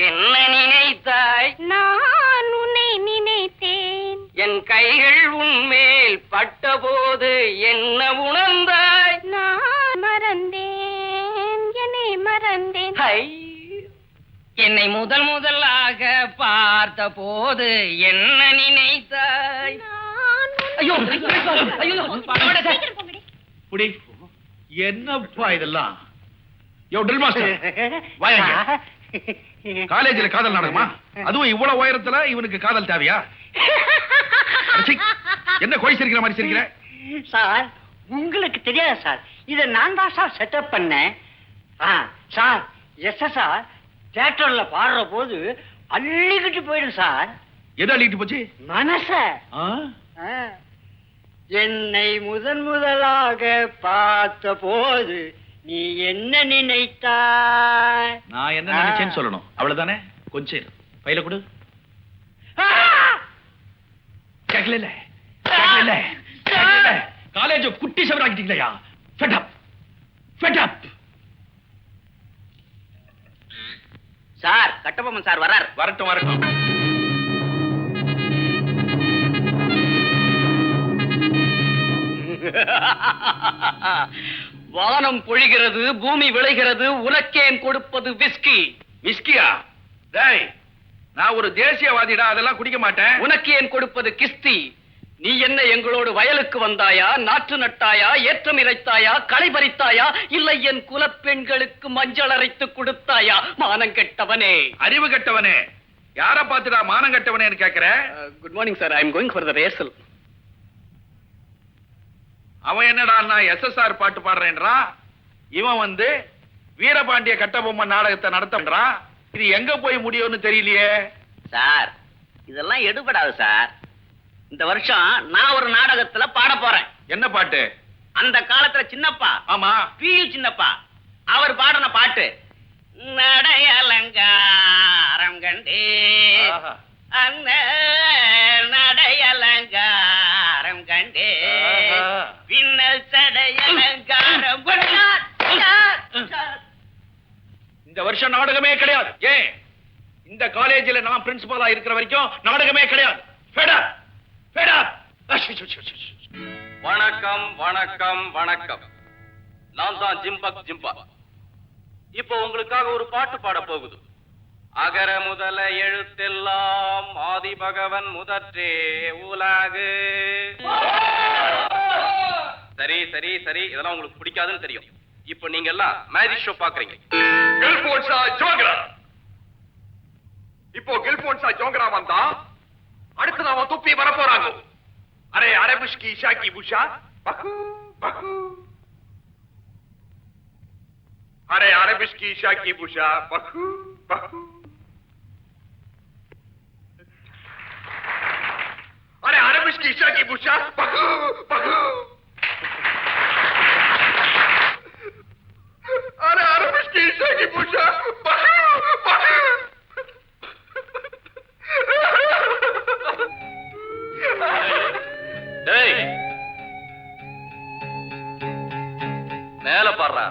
B: என்ன நினைத்தாய்?
J: நான் உன்னை நினைத்தேன்.
B: என் கைகள் உன்மேல் பட்ட போது என்ன உணர்ந்தாய்?
J: நான் மறந்தேன், என்னை மறந்தேன்.
B: ஹை, என்னை முதலாக பார்த்த போது என்ன நினைத்தாய்? ஐயோ ஐயோ,
I: புடி. என்னப்பா இதெல்லாம்? யோ ட்ரில் மாஸ்டர், வாங்க. காலேஜில் காதல் நாடகமா? அதுவும் இவ்வளவு உயரத்துல இவனுக்கு காதல் தேவையா? அடச்சீ, என்ன கோய் சிரிக்கிற மாதிரி சிரிக்கிற?
K: சார், உங்களுக்கு தெரியாது சார், இதை நான் தான் சார் செட்டப் பண்ணேன். சார், சார் தியேட்டர்ல பாடுற போது அள்ளிக்கிட்டு போயிடும் சார்.
I: எது அள்ளிட்டு போச்சு?
K: மனச. என்னை முதலாக பார்த்த போது நீ என்ன நினைத்தாய்?
I: நான் என்ன நினைச்சேன்னு சொல்லணும், அவ்வளவுதானே? கொஞ்சம் பையில கொடு. கேட்கல காலேஜ் குட்டி சவராக்கிட்டீங்களா? Fed up, fed up.
B: Sir, Kattabomman sir வரார்.
I: வரட்டும் வரட்டும்.
B: வானம் பொழிகிறது, பூமி விளைகிறது, உனக்கேன் கொடுப்பது விஸ்கி.
I: விஸ்கியா? டேய், நான் ஒரு தேசியவாதிடா, அதெல்லாம் குடிக்க மாட்டேன்.
B: உனக்கு ஏன் கொடுப்பது கிஸ்தி. நீ என்ன எங்களோடு வயலுக்கு வந்தாயா, நாற்று நட்டாயா, ஏற்றம் இறைத்தாயா, களை பறித்தாயா, இல்லை என் குலப்பெண்களுக்கு மஞ்சள் அரைத்து கொடுத்தாயா? மானம் கெட்டவனே,
I: அறிவு கெட்டவனே, யார பாத்துடா மானம் கெட்டவனேன்னு கேக்குற?
H: Good morning sir, I am going for the rehearsal.
I: அவன் என்னடா நான் எஸ்எஸ்ஆர் பாட்டு பாடுறேன்றான். இவன் வந்து வீரபாண்டிய கட்டபொம்மன் நாடகத்தை நடத்தன்றான். இது எங்க போய் முடியும்னு தெரியலையே.
B: சார், இதெல்லாம் எடுபடாது சார். இந்த வருஷம் நான் ஒரு நாடகத்துல பாட போறேன்.
I: என்ன பாட்டு?
B: அந்த காலத்துல சின்னப்பா,
I: ஆமா,
B: பியு சின்னப்பா, அவர் பாடின பாட்டு நடையலங்காரம் கண்டே அண்ண நடையலங்காரம் கண்டே பின்னல் சடையலங்காரம்.
I: இந்த வருஷம் நாடகமே கிடையாது. ஏன்? இந்த காலேஜ்ல நான் பிரின்சிபலா இருக்கிற வரைக்கும் நாடகமே கிடையாது.
A: வணக்கம் வணக்கம் வணக்கம். நான் தான் ஜிம்பா. இப்போ உங்களுக்காக ஒரு பாட்டு பாட போகுது. அகர முதல எழுத்தெல்லாம் ஆதி பகவன் முதற்றே உலகு. சரி சரி சரி, இதெல்லாம் உங்களுக்கு பிடிக்காதுன்னு தெரியும். இப்போ நீங்க எல்லாம் மேஜிக் ஷோ பாக்குறீங்க.
I: இப்போ கில்போன்ஸா ஜோங்கரா வந்தா அடுத்து நாம துப்பி வர போறாங்க. அரே அரபிஷ்கி ஷாக்கி புஷா பகு பகு. அரே அரபிஷ்கி ஷாக்கி புஷா பகு பகு. அரே அரபிஷ்கி ஷாக்கி புஷா பகு பகு. அரே அரபிஷ்கி ஷாக்கி புஷா பகு பகு.
A: டேய், மேல பாடுறா.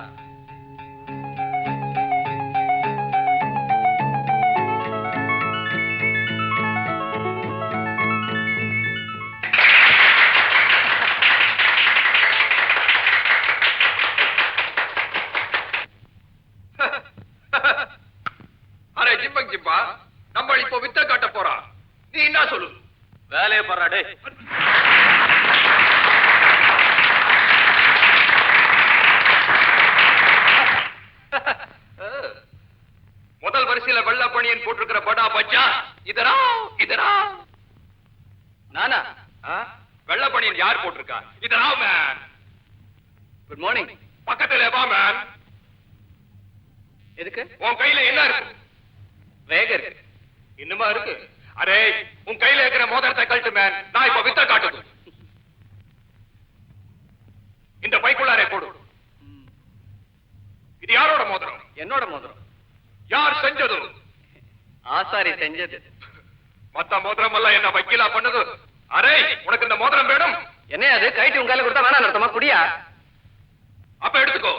I: அரே ஜிம்பா, நம்ம இப்போ வித்த காட்ட போறா. நீ என்ன சொல்லு?
A: வேலையை பாடுறா. டேய்,
I: முதல் வரிசையில வெள்ள பணியன் போட்டிருக்கிற படா பச்சா இதரா இதரா.
A: நானா?
I: வெள்ள பணியன் யார் போட்டிருக்கா? இதரா மேன்.
A: Good morning.
I: பக்கத்துல வா மேன்.
A: எதுக்கு?
I: உன் கையில என்ன இருக்கு?
A: வேக இருக்கு.
I: இன்னுமா இருக்கு? அரே, உன் கையில இருக்கிற மோதிரத்தை கழட்டு மேன். நான் இப்ப வித்த காட்டுது. இந்த பைக்குள்ளாரே போடு. இது யாரோட மோதிரம்?
A: என்னோட மோதிரம்.
I: யார் செஞ்சது?
A: ஆசாரி செஞ்சது.
I: மத்த மோதிரம் எல்லாம் என்ன வக்கீலா பண்ணது? அரே, உனக்கு இந்த மோதிரம் வேணும்?
A: என்ன அது? கைட்டு உங்க கையில கொடுத்தா வேணாம் அர்த்தமா? குடியா?
I: அப்ப எடுத்துக்கோ.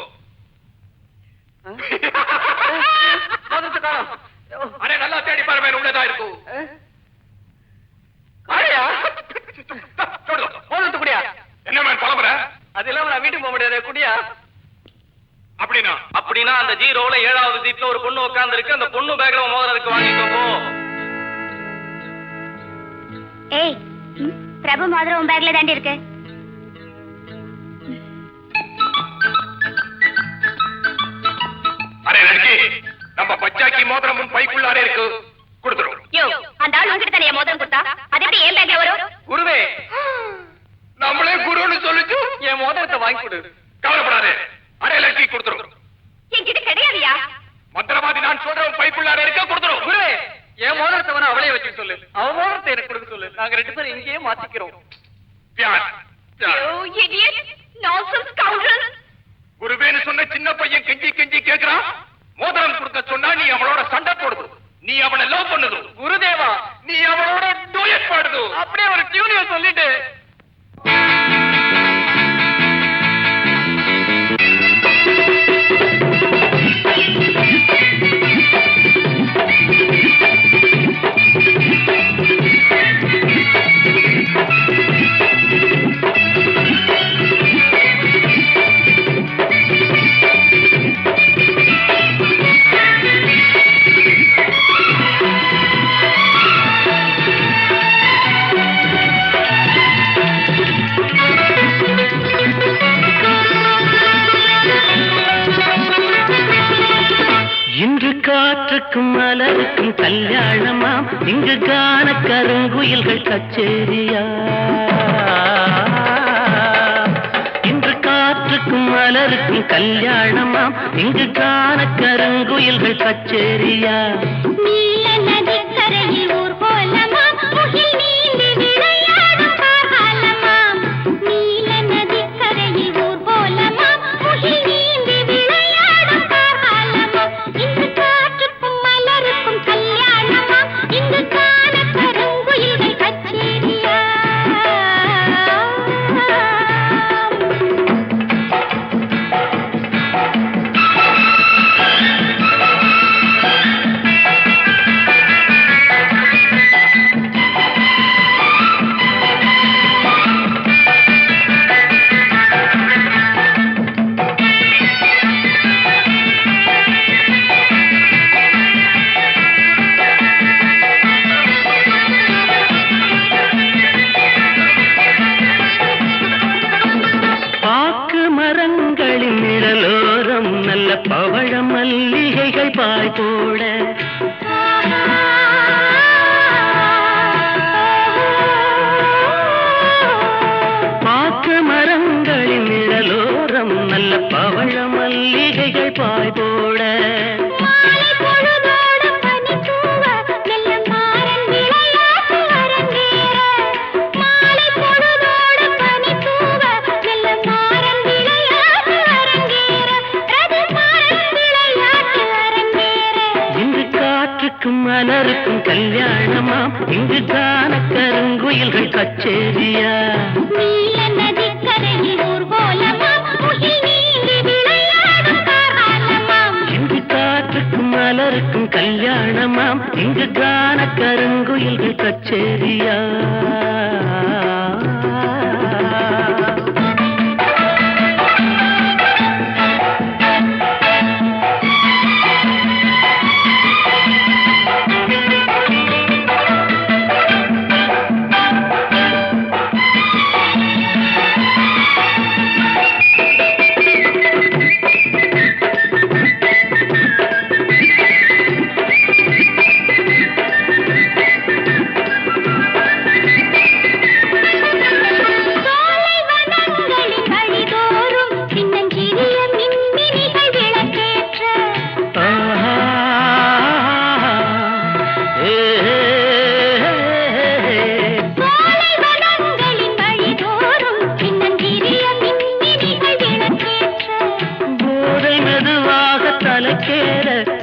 I: அரே, நல்லா தேடி பாரு மேன், உள்ளதா இருக்கும்.
A: மோதிரத்து குடியா?
I: என்ன மேன் பழம்புற?
A: அது இல்லாம நான் வீட்டுக்கு போக முடியாது. குடியா?
I: அப்படின்னா
A: அந்த ஜீரோல 7வது சீட்ல ஒரு பொண்ணு உட்கார்ந்து இருக்கு. அந்த பொண்ணு பேக்ல மோதிரம் இருக்கு, வாங்கிக்கோ போ.
J: ஏய், பிரபு மோதிரம் உன் பேக்ல தாண்டி இருக்கு.
I: அரே லட்சுமி, நம்ம பச்சாக்கி மோதிரம் உன் பைக்குள்ளாரே இருக்கு. கொடுத்துரும்.
J: யோ, அந்த ஆள் உன்கிட்ட தானே மோதிரம் கொடுத்தா? அது எப்படி என் பேக்ல வரும்?
A: குருவே,
I: நம்மளே குருன்னு சொல்லிச்சு.
A: என் மோதிரத்தை வாங்கி கொடு.
I: கவலைப்படாதே. அரே லட்சுமி, கொடுத்துரும்.
J: என்கிட்ட கிடையாதுயா.
I: மந்திரவாதி நான் சொல்றேன், பைக்குள்ளாரே இருக்க. கொடுத்துரும்.
A: குருவே, என் மோதிரத்தை வேணா அவளே வச்சு சொல்லு. அவ மோதிரத்தை எனக்கு கொடுக்க சொல்லு. நாங்க 2 பேரும் இங்கேயே மாத்திக்கிறோம்.
I: குருவேன்னு சொன்ன சின்ன பையன் கெஞ்சி கெஞ்சி கேக்குறான். மோதிரம் கொடுக்க சொன்னா நீ அவளோட சண்டை போடுது. நீ அவனை லவ் பண்ணுது.
A: குருதேவா,
I: நீ அவளோட டூயட் பாடுது.
A: அப்படியே ஒரு டியூனிய சொல்லிட்டு.
L: இன்று காற்றுக்கும் மலருக்கும் கல்யாணமாம், இங்கு காண கருங்குயில்கள் கச்சேரியா. இன்று காற்றுக்கும் மலருக்கும் கல்யாணமாம், இங்கு காண கருங்குயில்கள் கச்சேரியா.
J: நீல நதிக்கரையில் ஊர்கோலமாம், முகில் நீந்தி விளையாடும் காலமாம். நீல நதிக்கரையில் ஊர்
L: மரங்களின் நிழலோரம் நல்ல பவழ மல்லிகைகள் பாய் போட பாக்கு மரங்களின் நிழலோரம் நல்ல பவழ மல்லிகைகள் பாய் போட மலருக்கும் கல்யாணமா இங்கு காண கருங்குயில்கள் கச்சேரியா
M: நீல நதிக்கரையில் ஊர்கோலமாம் முகில் நீந்தி விளையாடும் காரணமாம்
L: இங்கு காற்றுக்கும் மலருக்கும் கல்யாணமாம் இங்கு காண கருங்குயில்கள் கச்சேரியா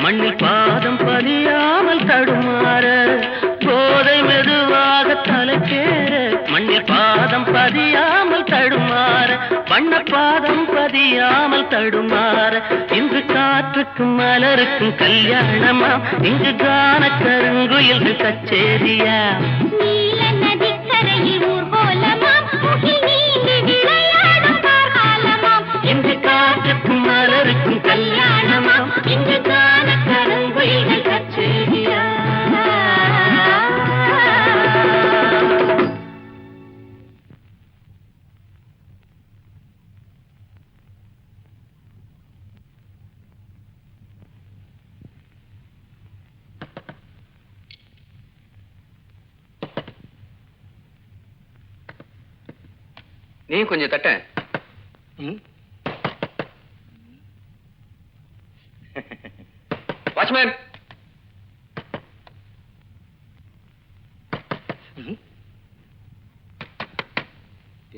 L: மண்ணில் பாதம் பதியாமல் தடுமாற போதை மெதுவாக தலைக்கேற மண்ணில் பாதம் பதியாமல் தடுமாற வண்ண பாதம் பதியாமல் தடுமாற இன்று காற்றுக்கும் மலருக்கும் கல்யாணமா இங்கு காண கருங்குயில்கள் கச்சேரியா
M: நீல நதிக்கரையில் ஊர்கோலமாம் முகில் நீந்தி விளையாடும் காரணமாம்
L: இன்று காற்றுக்கும் மலருக்கும் கல்யாணமா இங்கு காண கருங்குயில்கள் கச்சேரியா
H: நீ கொஞ்சம் தட்ட வாட்ச்மேன்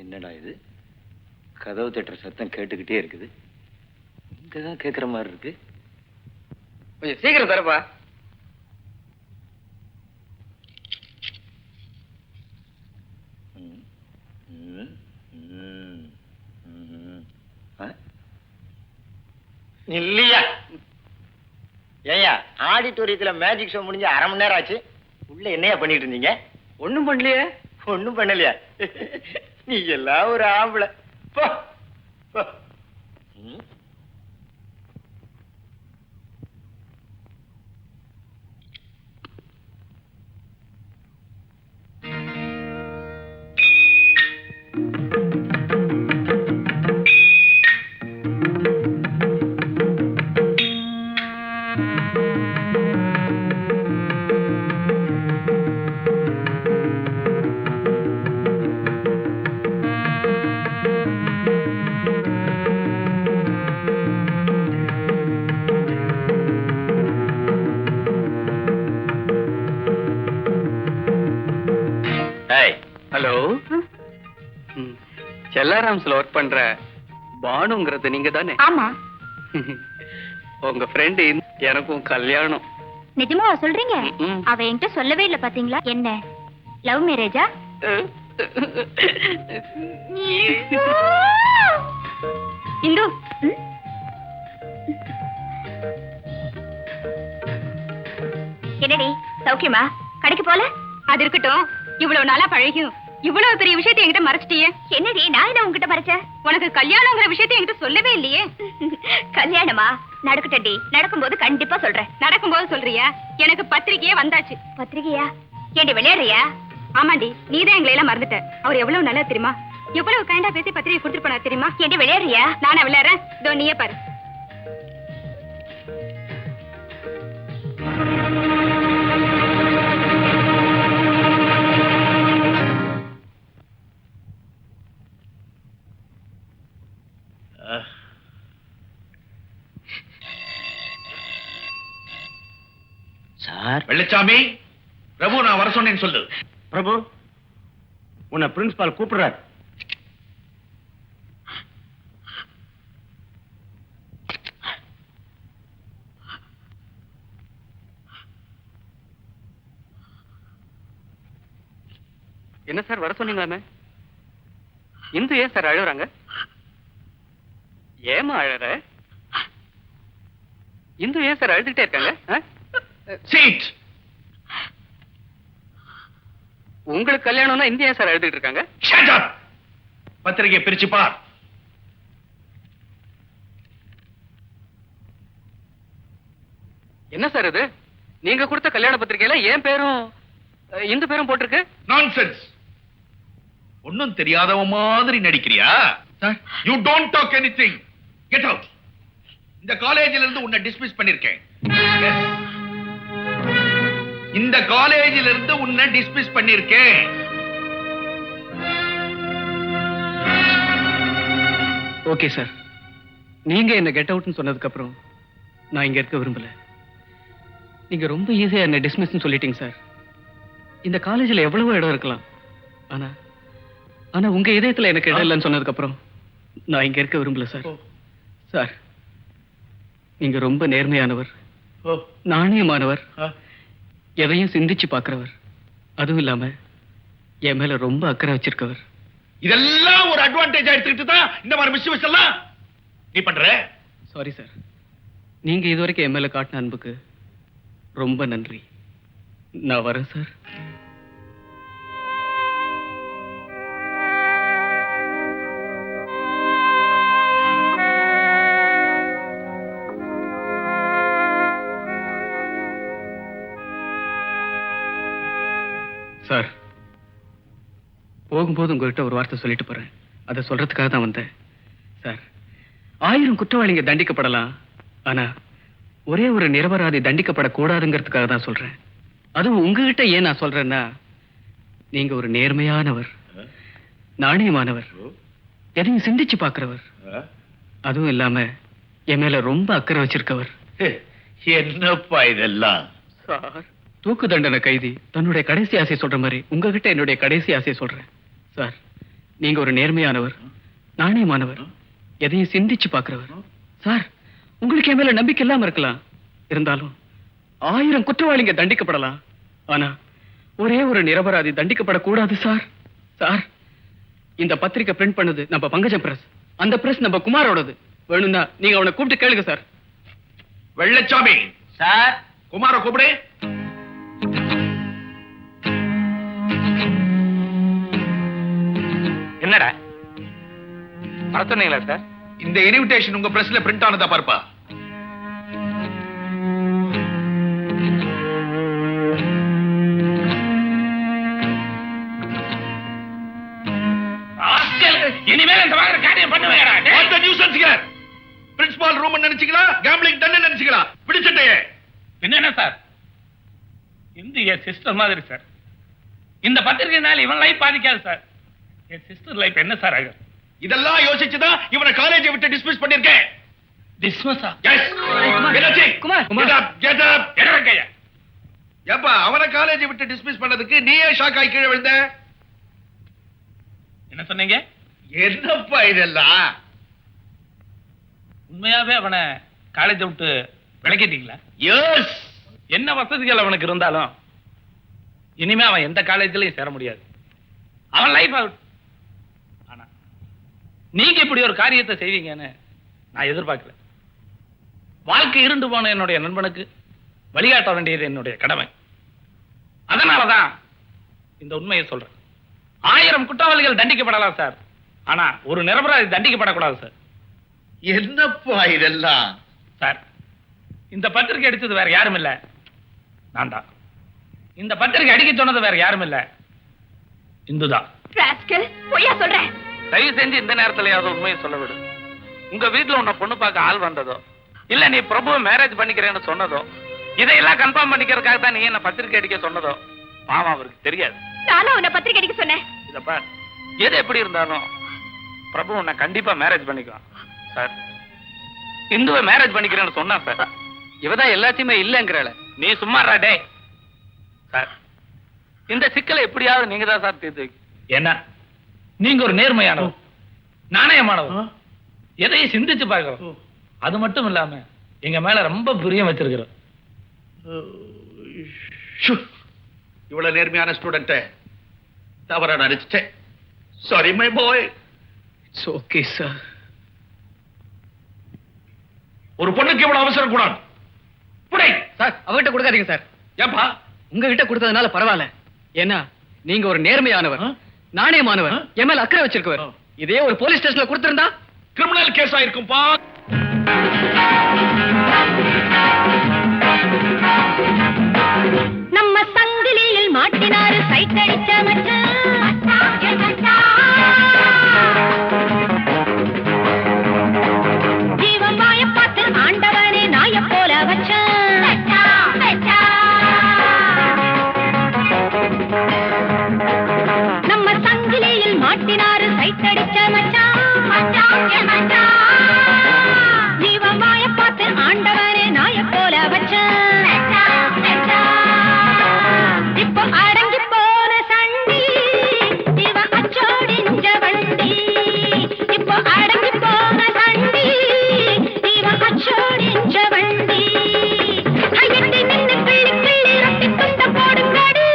C: என்னடா இது கதவு தட்டுற சத்தம் கேட்டுக்கிட்டே இருக்குது இங்கதான் கேக்குற மாதிரி இருக்கு
H: கொஞ்சம் சீக்கிரம் தரப்பா
C: இல்லையா ஏயா ஆடிட்டோரியத்துல மேஜிக் ஷோ முடிஞ்சு அரை மணி நேரம் ஆச்சு உள்ள என்னையா பண்ணிட்டு இருந்தீங்க
H: ஒண்ணும் பண்ணலையே
C: ஒண்ணும் பண்ணலையா நீ எல்லாம் ஒரு ஆம்பளை போ போ.
H: ஹலோ செல்லாராம்ஸ்ல ஒர்க் பண்ற பானுங்கிறது நீங்க தானே
J: ஆமா.
H: உங்க ஃப்ரெண்டு எனக்கும் கல்யாணம்.
J: நிஜமா சொல்றீங்க? அவ என்கிட்ட சொல்லவே இல்ல பாத்தீங்களா? என்ன லவ் மேரேஜா? இந்து என்னடி சௌக்கியமா? கடைக்கு போல? அது இருக்கட்டும், இவ்வளவு நாளா பழகியும் இவ்வளவு பெரிய விஷயத்தை என்கிட்ட மறைச்சிட்டியே. என்னடி நான் என்ன உங்ககிட்ட மறைச்சேன்? உனக்கு கல்யாணங்கிற விஷயத்தை என்கிட்ட சொல்லவே இல்லையே. கல்யாணமா? நடக்கட்டடி, நடக்கும்போது கண்டிப்பா சொல்றேன். நடக்கும்போது சொல்றியா? எனக்கு பத்திரிக்கையே வந்தாச்சு. பத்திரிக்கையா? ஏண்டி விளையாடுறியா? ஆமாண்டி, நீதான் எங்களை எல்லாம் மறந்துட்ட. அவர் எவ்வளவு நல்லா தெரியுமா? எவ்வளவு கைண்டா பேசி பத்திரிகை கொடுத்துட்டு போனா தெரியுமா? ஏண்டி விளையாடுறியா? நானா விளையாடுறேன்? இதோ நீயே பாரு.
K: சார்.
I: வெள்ளச்சாமி, பிரபு நான் வர சொன்னேன்னு சொல்லு.
K: பிரபு, உன்னை பிரின்சிபால் கூப்பிடுறார்.
H: என்ன சார் வர சொன்னீங்களாமே? இந்து ஏன் சார் அழுகுறாங்க? ஏமா அழற? இந்து ஏன் சார் அழுதுகிட்டே இருக்காங்க?
I: சீட்.
H: உங்களுக்கு கல்யாணம்னா இந்து ஏன் சார் அழுதுகிட்டு இருக்காங்க?
I: Shut up. பத்திரிகை பிரிச்சு பார்.
H: என்ன சார் இது? நீங்க கொடுத்த கல்யாண பத்திரிகையில என் பேரும் இந்து பேரும் போட்டிருக்கு.
I: நான்சென்ஸ். ஒண்ணும் தெரியாதவ மாதிரி நடிக்கிறியா? You don't talk anything. Get out. இந்த காலேஜில இருந்து உன்னை டிஸ்மிஸ் பண்ணிருக்கேன். இந்த காலேஜில இருந்து உன்னை டிஸ்மிஸ் பண்ணிருக்கேன்.
H: ஓகே சார், நீங்க என்ன கெட் அவுட்னு சொன்னதுக்கு அப்புறம் நான் இங்க இருக்க விரும்பல. நீங்க ரொம்ப ஈஸியா என்ன டிஸ்மிஸ் சொல்லிட்டீங்க சார். இந்த காலேஜ்ல எவ்வளவோ இடம் இருக்கலாம், ஆனா ஆனா உங்க இதயத்துல எனக்கு இடம் இல்லைன்னு சொன்னதுக்கு அப்புறம் நான் இங்க இருக்க விரும்பல சார். சார், நீங்க ரொம்ப நேர்மையானவர், நாணயமானவர், எதையும் சிந்திச்சு பாக்குறவர், அதுவும் இல்லாம என் மேல ரொம்ப அக்கறை வச்சிருக்கவர்.
I: இதெல்லாம் ஒரு அட்வான்டேஜா எடுத்துக்கிட்டு தான் இந்த மாதிரி மிஸ்யூஸ் எல்லாம் நீ பண்ற.
H: சாரி சார், நீங்க இதுவரைக்கும் என் மேல காட்டின அன்புக்கு ரொம்ப நன்றி. நான் வரேன் சார். சார், போகும்போது உங்ககிட்ட ஒரு வார்த்தை சொல்லிட்டு போறேன். அதை சொல்றதுக்காக தான் வந்தேன். சார், 1000 குற்றவாளிங்க தண்டிக்கப்படலாம், ஆனா ஒரே ஒரு நிரபராதி தண்டிக்கப்படக்கூடாதுங்கிறதுக்காக தான் சொல்றேன். அதுவும் உங்ககிட்ட ஏன் நான் சொல்றேன்னா, நீங்க ஒரு நேர்மையானவர், நாணயமானவர், எதையும் சிந்திச்சு பாக்குறவர், அதுவும் இல்லாம என் மேல ரொம்ப அக்கறை வச்சிருக்கவர்.
I: என்னப்பா இதெல்லாம்?
H: சார், தூக்கு தண்டனை கைதி தன்னுடைய கடைசி ஆசை சொல்ற மாதிரி உங்ககிட்ட என்னுடைய கடைசி ஆசை சொல்றேன். சார், நீங்க ஒரு நேர்மையானவர், நாணயமானவர், எதையும் சிந்திச்சு பாக்குறவர். சார், உங்களுக்கு என் மேல நம்பிக்கை இல்லாம இருக்கலாம், இருந்தாலும் 1000 குற்றவாளிங்க தண்டிக்கப்படலாம், ஆனா ஒரே ஒரு நிரபராதி தண்டிக்கப்படக்கூடாது சார். சார், இந்த பத்திரிக்கை பிரிண்ட் பண்ணது நம்ம பங்கஜம் பிரஸ். அந்த பிரஸ் நம்ம குமாரோடது. வேணும்னா நீங்க அவனை கூப்பிட்டு கேளுங்க சார்.
I: வெள்ளச்சாமி
C: சார்,
I: குமார கூப்பிடு.
A: என்னடா வர சொன்னீங்களா சார்?
I: இந்த இன்விடேஷன் உங்க பிரஸ்ல பிரிண்ட் ஆனதா பார்ப்பா.
A: இனிமேல் இந்த மாதிரி காரியம் பண்ணுவேடா.
I: What the nuisance here? Principal room நினைச்சீங்களா? கேம்பிளிங் டன் நினைச்சீங்களா? பிடிச்சிட்டே.
A: என்ன சார், இந்திய சிஸ்டர் மாதிரி சார். இந்த பத்திரிகைனால இவன் லைஃப் பாதிக்காது சார். என் சிஸ்டர் லைஃப் என்ன சார் ஆகும்?
I: இதெல்லாம் யோசிச்சுதான் இவனை காலேஜை விட்டு டிஸ்மிஸ் பண்ணிருக்கேன்.
A: டிஸ்மிஸா?
I: எஸ். என்னாச்சு?
H: Kumar,
I: get up.
A: என்னங்கய்யா?
I: ஏப்பா, அவனை காலேஜை விட்டு டிஸ்மிஸ் பண்ணதுக்கு நீயே ஷாக் ஆகி கீழே விழுந்த?
A: என்ன சொன்னீங்க?
I: என்னப்பா இதெல்லாம்?
A: உண்மையாவே அவனை காலேஜை விட்டு விளக்கிட்டீங்களா?
I: எஸ்.
A: என்ன வசதிகள் அவனுக்கு இருந்தாலும் இனிமே அவன் எந்த காலேஜ்லயும் சேர முடியாது. அவன் லைஃப் அவுட். ஆனா நீங்க இப்படி ஒரு காரியத்தை செய்வீங்கன்னு நான் எதிர்பார்க்கல. வாழ்க்கை இருண்டு போன என்னுடைய நண்பனுக்கு வழிகாட்ட வேண்டியது என்னுடைய கடமை. அதனாலதான் இந்த உண்மையை சொல்றேன். 1000 குற்றவாளிகள் தண்டிக்கப்படலாம் சார், ஆனா ஒரு நிரபராதி தண்டிக்கப்படக்கூடாது சார்.
I: என்னப்பா இதெல்லாம்?
A: சார், இந்த பத்திரிகை அடிச்சது வேற யாரும் இல்ல, நான் தான். இந்த பத்திரிகை அடிக்க சொன்னது வேற யாரும் இல்ல, இந்துதான்.
J: ராஸ்கல், பொய்யா சொல்றேன்.
A: தயவு செஞ்சு இந்த நேரத்துலயாவது உண்மையை சொல்ல விடு. உங்க வீட்டுல உன்னை பொண்ணு பார்க்க ஆள் வந்ததோ, இல்ல நீ பிரபுவை மேரேஜ் பண்ணிக்கிறேன்னு சொன்னதோ, இதையெல்லாம் கன்ஃபார்ம் பண்ணிக்கிறதுக்காக தான் நீ என்ன பத்திரிக்கை அடிக்க சொன்னதோ பாவம் அவருக்கு தெரியாது.
J: நானும் உன்னை பத்திரிக்கை அடிக்க சொன்னேன்.
A: இதப்பா, எது எப்படி இருந்தாலும் பிரபு உன்னை கண்டிப்பா மேரேஜ் பண்ணிக்குவான் சார். இந்துவை மேரேஜ் பண்ணிக்கிறேன்னு சொன்னா சார்.
H: இவதான் எல்லாத்தையுமே இல்லங்கிறாள.
A: நீ சும்மா டே சார். இந்த சிக்கலை எப்படியாவது நீங்க தான் சார் தீர்த்து. என்ன நீங்க ஒரு நேர்மையானவர், நாணயமானவர், எதையும் சிந்திச்சு பார்க்கிறோம். அது மட்டும் இல்லாம எங்க மேல ரொம்ப பிரியம் வச்சிருக்கிறோம்.
I: இவ்வளவு நேர்மையான ஸ்டூடெண்ட் தவற நினைச்சிட்டேன். Sorry my boy.
H: It's okay sir.
I: ஒரு பொண்ணுக்கு இவ்வளவு அவசரம் கூடாது.
H: சார் அவகிட்ட கொடுக்காதீங்க சார்.
I: ஏப்பா?
H: உங்ககிட்ட கொடுத்ததுனால பரவாயில்ல. ஏன்னா நீங்க ஒரு நேர்மையானவர், நாணயமானவர், என் மேல அக்கறை வச்சிருக்கவர். இதே ஒரு போலீஸ் ஸ்டேஷன்ல கொடுத்திருந்தா
I: கிரிமினல் கேஸ் ஆயிருக்கும்பா.
M: நம்ம சங்கிலியில் மாட்டினாரு சைட் அடிச்ச மச்சான். ஜீவன் வாய பார்த்து ஆண்டவனே நாய போல வச்சான். நம்ம சங்கிலியில் மாட்டினாரு சைட் அடிச்ச மச்சான். ஜீவன் வாய பார்த்து ஆண்டவனே நாய போல வச்சான். இப்போ அடங்கி போன சண்டி இவன் அச்சோடிஞ்ச வண்டி. இப்போ அடங்கி போன சண்டி இவன் அச்சோடிஞ்ச வண்டி. ஐயட்டி நின்னு கிள்ளி கிள்ளி ரொட்டி துண்ட போடுங்கடி.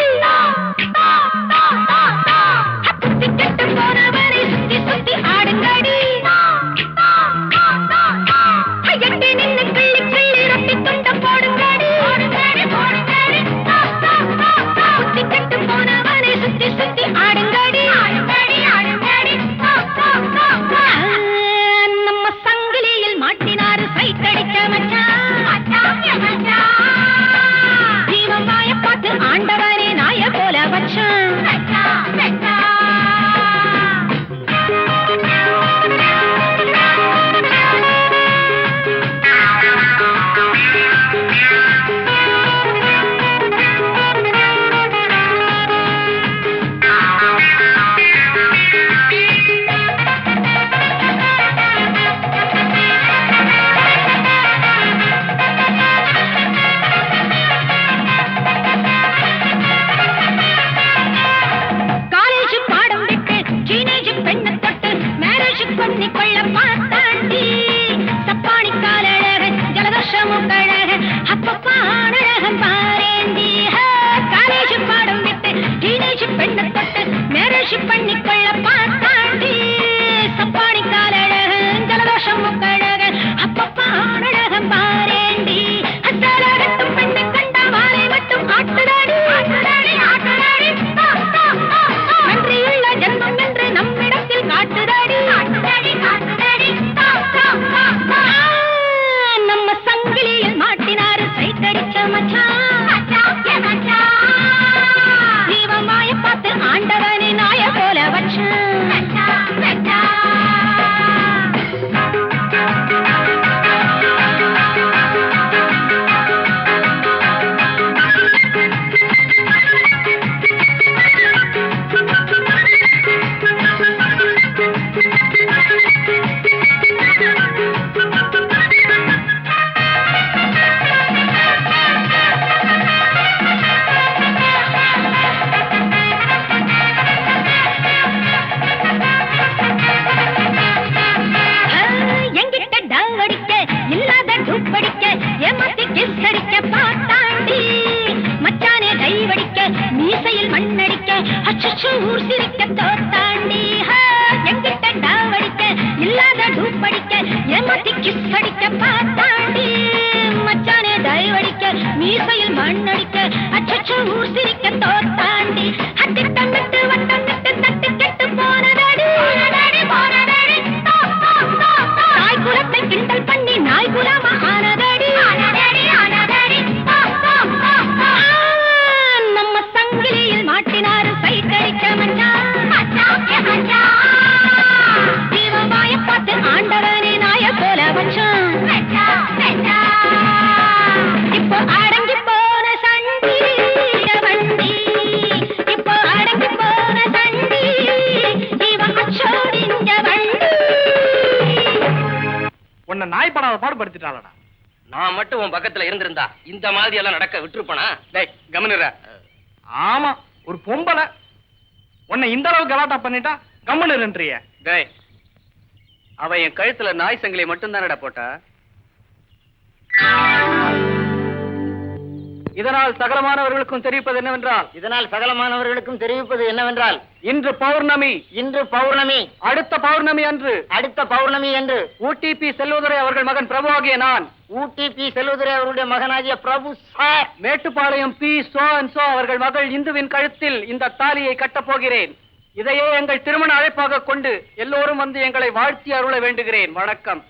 M: குத்தி கெட்டு போனவரை சுத்தி சுத்தி ஆடுங்கடி. ஐயட்டி நின்னு கிள்ளி கிள்ளி ரொட்டி துண்ட போடுங்கடி. குத்தி கெட்டு போனவரை சுத்தி சுத்தி ஆடுங்கடி. நம்ம சங்கிலியில் மாட்டினாரு சைட் அடிச்ச மச்சான். ஜீவன் வாய பார்த்து ஆண்டவனே நாய போல வச்சான். காலேஜ் பாடம் விட்டு டீனேஜ் பெண்ணை தொட்டு மேரேஜ் பண்ணி கொள்ள பார்த்தாண்டி. சப்பானி காலழகன் ஜலதோஷமும் கழகன் அப்பப்பா அழகன் பாரேந்தி. காலேஜ் பாடம் விட்டு டீனேஜ் பெண்ணை தொட்டு மேரேஜ் பண்ணி கொள்ள பார்த்தாண்டி. சப்பானி காலழகன் ஜலதோஷமும் கழகன் அப்பப்பா அழகன் பாரேந்தி. அத்தலகட்டும் பெண்ணை கண்டா வாரை மட்டும் ஆட்டுதாடி. நன்றியுள்ள ஜென்மம் என்று நம்மிடத்தில் காட்டுதாடி. நம்ம சங்கிலியில் மாட்டினாரு சைட் அடிச்ச மச்சான். ஜீவன் வாய பார்த்து ஆண்டவனே நாய போல வச்சான். எங்கிட்ட டங் அடிக்க இல்லாத டூப் அடிக்க ஏமாத்தி கிஸ் அடிக்க பார்த்தாண்டி. மச்சானே டைவடிக்க மீசையில் மண்ணடிக்க அச்சச்சோ ஊர் சிரிக்க தோத்தாண்டி. எங்கிட்ட டங் அடிக்க இல்லாத டூப் அடிக்க ஏமாத்தி கிஸ் அடிக்க பார்த்தாண்டி. மச்சானே டைவடிக்க மீசையில் மண்ணடிக்க அச்சச்சோ ஊர் சிரிக்க தோத்தாண்டி. அத்திட்டம் விட்டு வட்டம் விட்டு தட்டு கெட்டு போனதடி. தாய் குலத்தை கிண்டல் பண்ணி நாய் குலாமா ஆனதடி. நம்ம சங்கிலியில் மாட்டினாரு சைட் அடிச்ச மச்சான்.
G: உன்னை நாய்ப்படாத பாடுபடுத்திட்டாளடா.
B: நான் மட்டும் உன் பக்கத்துல இருந்திருந்தா இந்த மாதிரி எல்லாம் நடக்க விட்டுருப்பனா?
G: டேய் கம்முனுற. ஆமா, ஒரு பொம்பளை உன்னை இந்த அளவுக்கு கலாட்டா பண்ணிட்டா கம்முனுன்றிய.
H: டேய், அவ என் கழுத்துல நாய் சங்கிலி மட்டும் தானடா போட்டா. இதனால் சகலமானவர்களுக்கும் தெரிவிப்பது என்னவென்றால் இன்று பௌர்ணமி அடுத்த பௌர்ணமி அன்று ஊடிபி செல்வதுரை அவர்கள் மகன் பிரபு ஆகிய நான் அவருடைய மகனாகிய Prabhu sir Mettupalayam P so and so அவர்கள் மகள் இந்துவின் கழுத்தில் இந்த தாலியை கட்டப் போகிறேன். இதையே எங்கள் திருமண அழைப்பாக கொண்டு எல்லோரும் வந்து எங்களை வாழ்த்தி அருள வேண்டுகிறேன். வணக்கம்.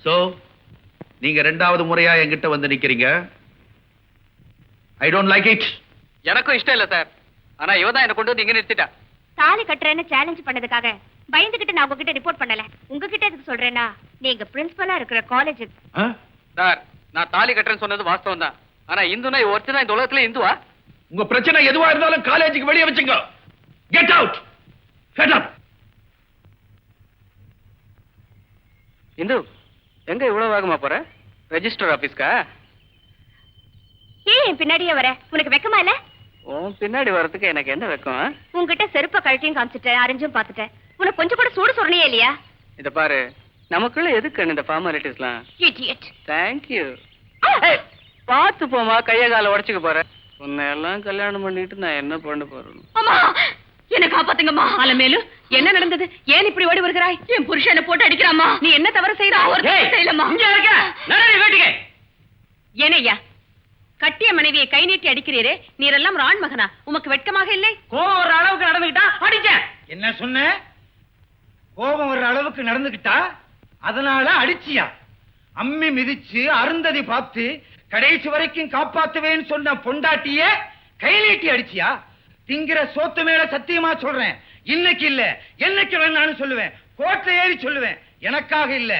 I: சோ நீங்க ரெண்டாவது முறையா என்கிட்ட வந்து நிக்கிறீங்க. I don't like it.
H: எனக்கும் இஷ்டம் இல்ல சார். ஆனா இவதான் என்ன கொண்டு வந்து இங்க நிறுத்திட்டா.
J: தாலி கட்டுறேன்னு சேலஞ்ச் பண்ணதுக்காக பயந்துகிட்டு நான் உங்ககிட்ட ரிப்போர்ட் பண்ணல. உங்ககிட்ட எதுக்கு சொல்றேன்னா, நீங்க பிரின்சிபலா இருக்கிற காலேஜ்.
H: சார், நான் தாலி கட்டுறேன்னு சொன்னது வாஸ்தவம் தான். ஆனா இந்துனா ஒருத்தர் இந்த உலகத்துல இந்துவா?
I: உங்க பிரச்சனை எதுவா இருந்தாலும் காலேஜுக்கு வெளியே வச்சுங்க. Get out. Get out.
H: Hindu, எங்க இவ்வளவு வேகமா போற? ரெஜிஸ்டர் ஆபீஸ்க்கா?
J: ஏன் பின்னாடியே வர? உனக்கு வெக்கமா இல்ல?
H: உன் பின்னாடி வரதுக்கு எனக்கு என்ன வெக்கம்?
J: உங்ககிட்ட செருப்ப கழட்டியும் காமிச்சிட்டேன், அரைஞ்சும் பாத்துட்டேன். உனக்கு கொஞ்சம் கூட சூடு சொரணையே இல்லையா?
H: இத பாரு, நமக்குள்ள எதுக்கு இந்த ஃபார்மாலிட்டிஸ்லாம்?
J: இடியட்.
H: Thank you. பாத்து போமா, கைய கால உடைச்சுக்க போற. உன்னை எல்லாம் கல்யாணம் பண்ணிட்டு நான் என்ன பண்ண போறேன்?
F: அம்மா, என்ன காப்பாத்துங்கம்மா. அலமேலு, என்ன நடந்தது? ஏன் இப்படி ஓடி வருகிறாய்? என் புருஷனை போட்டு அடிக்கிறாமா? நீ என்ன தவறு செய்தா? செய்யலம்மா. ஏனையா, கட்டிய மனைவியை கை நீட்டி அடிக்கிறீரே, நீரெல்லாம் ராண் மகனா? உமக்கு வெட்கமாக இல்லை?
C: கோபம் வர்ற அளவுக்கு நடந்துகிட்டா அடிச்சேன். என்ன சொன்ன? கோபம் வர்ற அளவுக்கு நடந்துகிட்டா அதனால அடிச்சியா? அம்மி மிதிச்சு அருந்ததி பார்த்து கடைசி வரைக்கும் காப்பாத்துவேன்னு சொன்ன பொண்டாட்டிய கை நீட்டி அடிச்சியா? திங்கிற சோத்து மேல சத்தியமா சொல்றேன், இன்னைக்கு இல்ல என்னைக்கு வேணாலும் சொல்லுவேன். கோட்டை ஏறி சொல்லுவேன். எனக்காக இல்ல,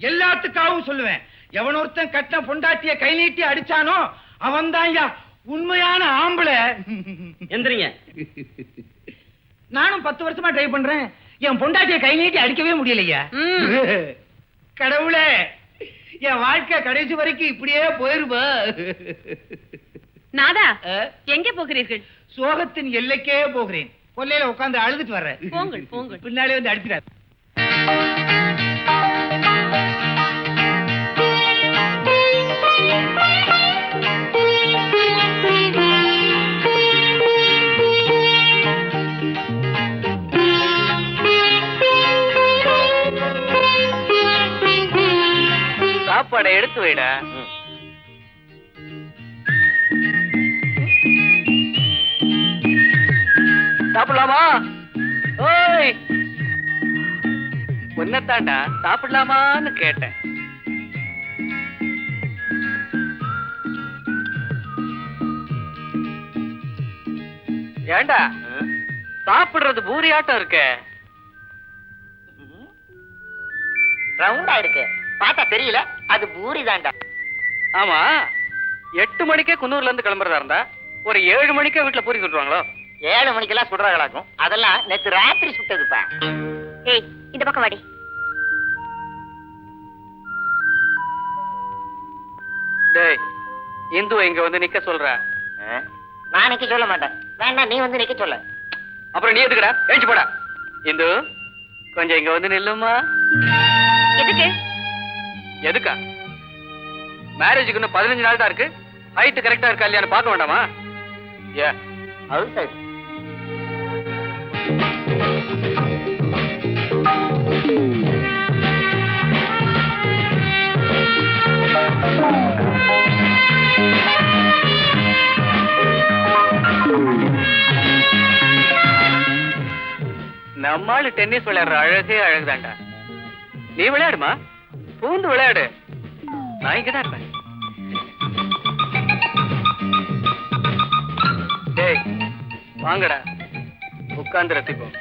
C: எல்லாத்துக்காகவும் சொல்லுவேன். எவனொருத்தன் கட்டின பொண்டாட்டிய கை நீட்டி அடிச்சானோ அவன் தான் உண்மையான ஆம்பளை.
B: எந்திரிங்க.
C: நானும் 10 வருஷமா ட்ரை பண்றேன், என் பொண்டாட்டிய கை நீட்டி அடிக்கவே முடியலையா. கடவுளே, என் வாழ்க்கை கடைசி வரைக்கும் இப்படியே போயிருவா.
F: நாதா, எங்கே போகிறீர்கள்?
C: சோகத்தின் எல்லைக்கே போகிறேன். கொல்லையில உட்கார்ந்து அழுதுட்டு வர்றேன்.
F: போங்கள் போங்கள்.
C: பின்னாலே வந்து அடிக்கிறார்.
H: சாப்பாடை எடுத்து வைடா. சாப்பிடலாமா? ஓய், உன்னத்தாண்டா சாப்பிடலாமான்னு கேட்டேன். ஏண்டா சாப்பிடுறது பூரி ஆட்டம் இருக்க?
B: ரவுண்டா இருக்கு, பார்த்தா தெரியல, அது பூரி தாண்டா.
H: ஆமா, 8 மணிக்கே குன்னூர்ல இருந்து கிளம்புறதா இருந்தா ஒரு 7 மணிக்கே வீட்டுல பூரி சுட்டுவாங்களோ?
B: 7 மணிக்கெல்லாம் சுடுறாங்களாக்கும். அதெல்லாம் நேத்து ராத்திரி சுட்டதுப்பா.
J: ஏய், இந்த பக்கம் வாடி.
H: டேய், இந்துவை இங்க வந்து நிக்க சொல்ற.
B: நான் நிக்க சொல்ல மாட்டேன். வேண்டாம், நீ வந்து நிக்க சொல்ல.
H: அப்புறம் நீ எதுக்குடா? எழுச்சி போடா. இந்து, கொஞ்சம் இங்க வந்து நில்லுமா.
J: எதுக்கு?
H: எதுக்கா? மேரேஜுக்கு இன்னும் 15 நாள் தான் இருக்கு. ஹைட் கரெக்டா இருக்கா இல்லையான்னு பார்க்க வேண்டாமா? ஏ,
B: அது சரி.
H: நம்மாளு டென்னிஸ் விளையாடுற அழகே அழகுதாண்டா. நீ விளையாடுமா, பூந்து விளையாடு. நான் இங்கதான் இருப்பேன். டேய், வாங்கடா, உட்கார்ந்து ரசிப்போம்.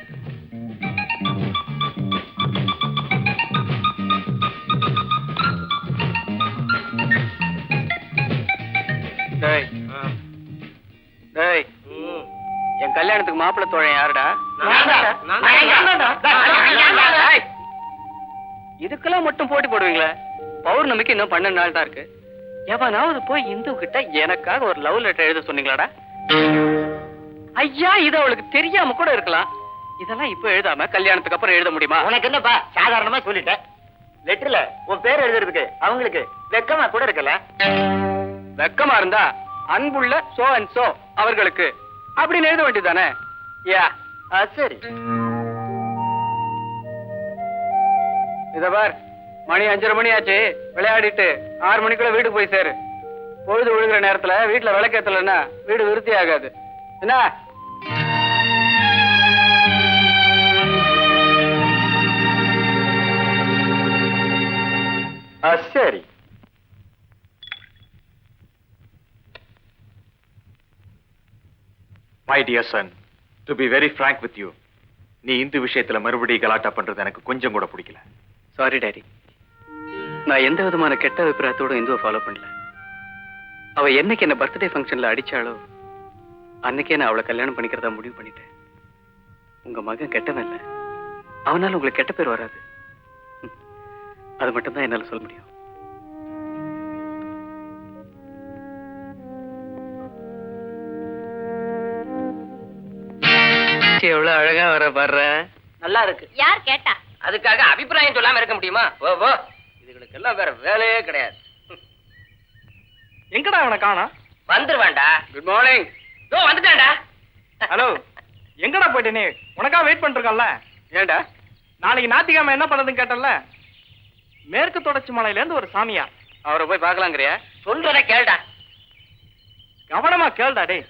H: டேய், டேய், என் கல்யாணத்துக்கு மாப்பிள்ளை தோழன் யாருடா? இதுக்கெல்லாம் மட்டும் போட்டி போடுவீங்களா? பௌர்ணமிக்கு இன்னும் 12 நாள் தான் இருக்கு. எவனாவது போய் இந்து கிட்ட எனக்காக ஒரு லவ் லெட்டர் எழுத சொன்னீங்களாடா? ஐயா, இது அவளுக்கு தெரியாம கூட இருக்கலாம். இதெல்லாம் இப்ப எழுதாம கல்யாணத்துக்கு அப்புறம் எழுத முடியுமா?
C: உனக்கு என்னப்பா சாதாரணமா சொல்லிட்டேன். லெட்டர்ல உன் பேர் எழுதுறதுக்கு அவங்களுக்கு வெக்கமா கூட இருக்கல.
H: வெக்கமா இருந்தா அன்புள்ள சோ அண்ட் சோ அவர்களுக்கு அப்படின்னு எழுத வேண்டியதானே? யா,
C: சரி.
H: இத பார், மணி 5:30 மணி ஆச்சு. விளையாடிட்டு 6 மணிக்குள்ள வீட்டுக்கு போய் சேரு. பொழுது விழுகிற நேரத்துல வீட்டுல விளக்கேத்தலன்னா வீடு விருத்தி ஆகாது. என்ன?
C: சரி.
D: My dear son, to be very frank with you, நீ இந்து விஷயத்துல மறுபடியும் கலாட்டா பண்றது எனக்கு கொஞ்சம் கூட பிடிக்கல.
H: சாரி டாடி, நான் எந்த விதமான கெட்ட அபிப்பிராயத்தோட இந்துவை ஃபாலோ பண்ணல. அவ என்னைக்கு என்ன பர்த்டே ஃபங்க்ஷன்ல அடிச்சாலோ அன்னைக்கே நான் அவளை கல்யாணம் பண்ணிக்கிறதா முடிவு பண்ணிட்டேன். உங்க மகன் கெட்டவன் இல்ல, அவனால உங்களுக்கு கெட்ட பேர் வராது. அது மட்டும் தான் என்னால சொல்ல முடியும். எவ்வளவு அழகா வர பாடுற.
B: நல்லா இருக்கு.
E: யார் கேட்டா?
B: அதுக்காக அபிப்பிராயம் சொல்லாம இருக்க முடியுமா? ஓ ஓ, இதுகளுக்கு எல்லாம் வேற வேலையே கிடையாது.
G: எங்கடா அவனை காணா?
B: வந்துருவான்டா.
H: Good morning.
B: ஓ, வந்துட்டான்டா.
G: ஹலோ, எங்கடா போயிட்ட நீ? உனக்கா வெயிட் பண்ணிருக்கல.
H: ஏண்டா?
G: நாளைக்கு ஞாயிற்றுக்கிழமை என்ன பண்றதுன்னு கேட்டல. மேற்கு தொடர்ச்சி மலையில இருந்து ஒரு சாமியார்.
H: அவரை போய் பார்க்கலாங்கிறியா?
B: சொல்றத கேளுடா.
G: கவனமா கேளுடா டேய்.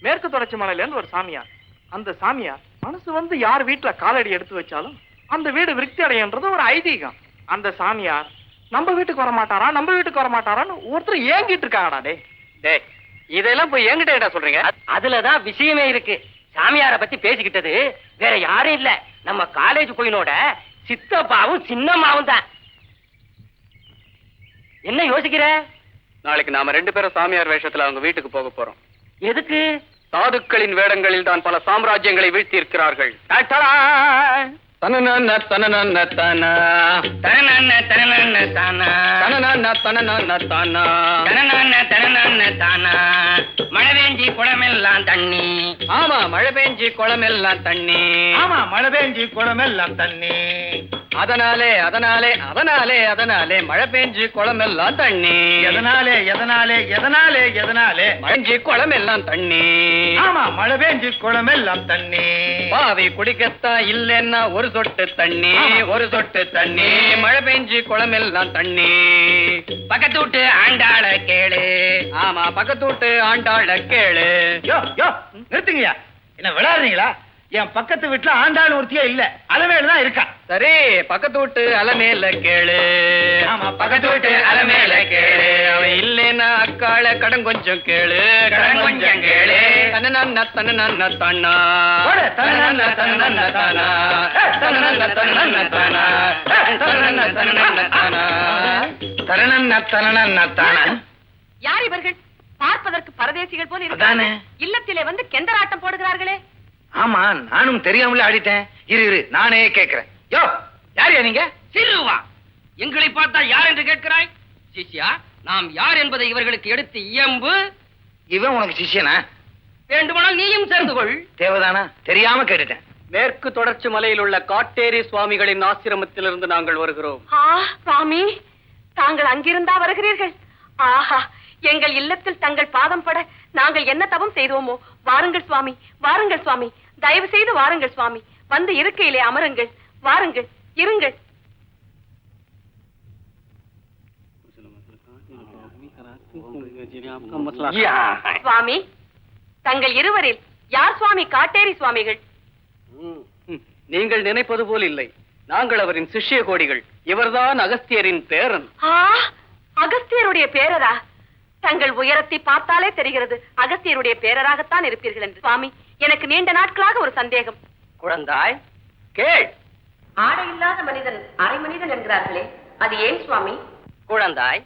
G: மேற்கு தொடர்ச்சி மலையில இருந்து ஒரு சாமியார். அந்த சாமியார் மனசு வந்து யார் வீட்டுல காலடி எடுத்து வச்சாலும் அந்த வீடு விருத்தி அடையன்றது ஒரு ஐதீகம். அந்த சாமியார் நம்ம வீட்டுக்கு வர மாட்டாரா, நம்ம வீட்டுக்கு வர மாட்டாரான்னு ஒருத்தர் ஏங்கிட்டு இருக்காங்கடா டேய்.
H: டேய், இதெல்லாம் போய் என்கிட்ட என்ன சொல்றீங்க?
B: அதுலதான் விஷயமே இருக்கு. சாமியார பத்தி பேசிக்கிட்டது வேற யாரும் இல்ல, நம்ம காலேஜ் கோயிலோட சித்தப்பாவும் சின்னம்மாவும் தான். என்ன யோசிக்கிற?
H: நாளைக்கு நாம 2 பேரும் சாமியார் வேஷத்துல அவங்க வீட்டுக்கு போக போறோம்.
B: எதுக்கு?
H: சாதுக்களின் வேடங்களில் தான் பல சாம்ராஜ்யங்களை வீழ்த்தி இருக்கிறார்கள்.
B: மழை பெஞ்சி குளமெல்லாம் தண்ணி.
H: ஆமா, மழை பெஞ்சி குளமெல்லாம் தண்ணி.
C: ஆமா, மழை பெஞ்சி குளமெல்லாம் தண்ணி.
H: அதனாலே அதனாலே அதனாலே அதனாலே மழை பெஞ்சி குளமெல்லாம் தண்ணி.
C: எதனாலே எதனாலே எதனாலே எதனாலே
H: மழைஞ்சி குளமெல்லாம் தண்ணி.
C: ஆமா, மழை பெஞ்சி குளமெல்லாம் தண்ணி.
H: பாவி குடிக்கத்தான் இல்லைன்னா ஒரு சொட்டு தண்ணி, ஒரு சொட்டு தண்ணி. மழை பெஞ்சி குளமெல்லாம் தண்ணி.
B: பக்கத்து வீட்டு ஆண்டாள கேளு.
H: ஆமா, பக்கத்து வீட்டு ஆண்டாள கேளு.
C: யோ யோ, நிறுத்துங்கய்யா. என்ன விளையாடுறீங்களா? என் பக்கத்து வீட்டுல ஆண்டாள் ஒருத்தியே இல்ல, அலமேல தான் இருக்கா.
H: சரி, பக்கத்து வீட்டு அலமேல கேளு.
C: ஆமா,
H: பக்கத்து வீட்டு அலமேல கேளு. அவன் இல்லைன்னா அக்காள கடன் கொஞ்சம் கேளு,
B: கடன் கொஞ்சம் கேளு.
H: தன்னன்னா தன்னன்னா தானா,
C: போடு,
H: தன்னன்னா தன்னன்னா தானா, தன்னன்னா தன்னன்னா தானா, தன்னன்னா தன்னன்னா தானா,
C: தரணன்னா தரணன்னா தானா.
F: யார் இவர்கள்? பார்ப்பதற்கு பரதேசிகள் போல்
C: அதானே.
F: இருக்கிறார்கள். இல்லத்திலே வந்து கெந்தராட்டம் போடுகிறார்களே.
C: ஆமா, நானும் தெரியாமலே ஆடிட்டேன். இரு நானே கேக்குறேன். யோ, யாரையா நீங்க?
B: சிறுவா, எங்களை பார்த்தா யார் என்று கேட்கிறாய்? சிஷ்யா, நாம் யார் என்பதை இவர்களுக்கு எடுத்து இயம்பு.
C: இவன் உனக்கு சிஷ்யனா?
B: வேண்டுமானால் நீயும் சேர்ந்து கொள்.
C: தேவதானா? தெரியாம கேட்டுட்டேன்.
H: மேற்கு தொடர்ச்சி மலையில் உள்ள காட்டேரி சுவாமிகளின் ஆசிரமத்திலிருந்து நாங்கள் வருகிறோம்.
F: சுவாமி, தாங்கள் அங்கிருந்தா வருகிறீர்கள்? ஆஹா, எங்கள் இல்லத்தில் தங்கள் பாதம் பட நாங்கள் என்ன தவம் செய்தோமோ. வாருங்கள் சுவாமி, வாருங்கள் சுவாமி, தயவு செய்து வாருங்கள் சுவாமி. வந்து இருக்கையிலே அமருங்கள். வாருங்கள், இருங்கள். சுவாமி, தங்கள் இருவரில் யார் சுவாமி காட்டேரி சுவாமிகள்?
H: நீங்கள் நினைப்பது போல் இல்லை, நாங்கள் அவரின் சிஷ்ய கோடிகள். இவர்தான் அகஸ்தியரின் பேரன்.
F: அகஸ்தியருடைய பேரரா? தங்கள் உயரத்தை பார்த்தாலே தெரிகிறது அகஸ்தியருடைய பேரராகத்தான் இருப்பீர்கள் என்று. சுவாமி, எனக்கு நீண்ட நாட்களாக ஒரு சந்தேகம்.
B: குழந்தாய், கேள்.
F: ஆடை இல்லாத மனிதன் அரை மனிதன் என்கிறார்களே, அது ஏன் சுவாமி?
B: குழந்தாய்,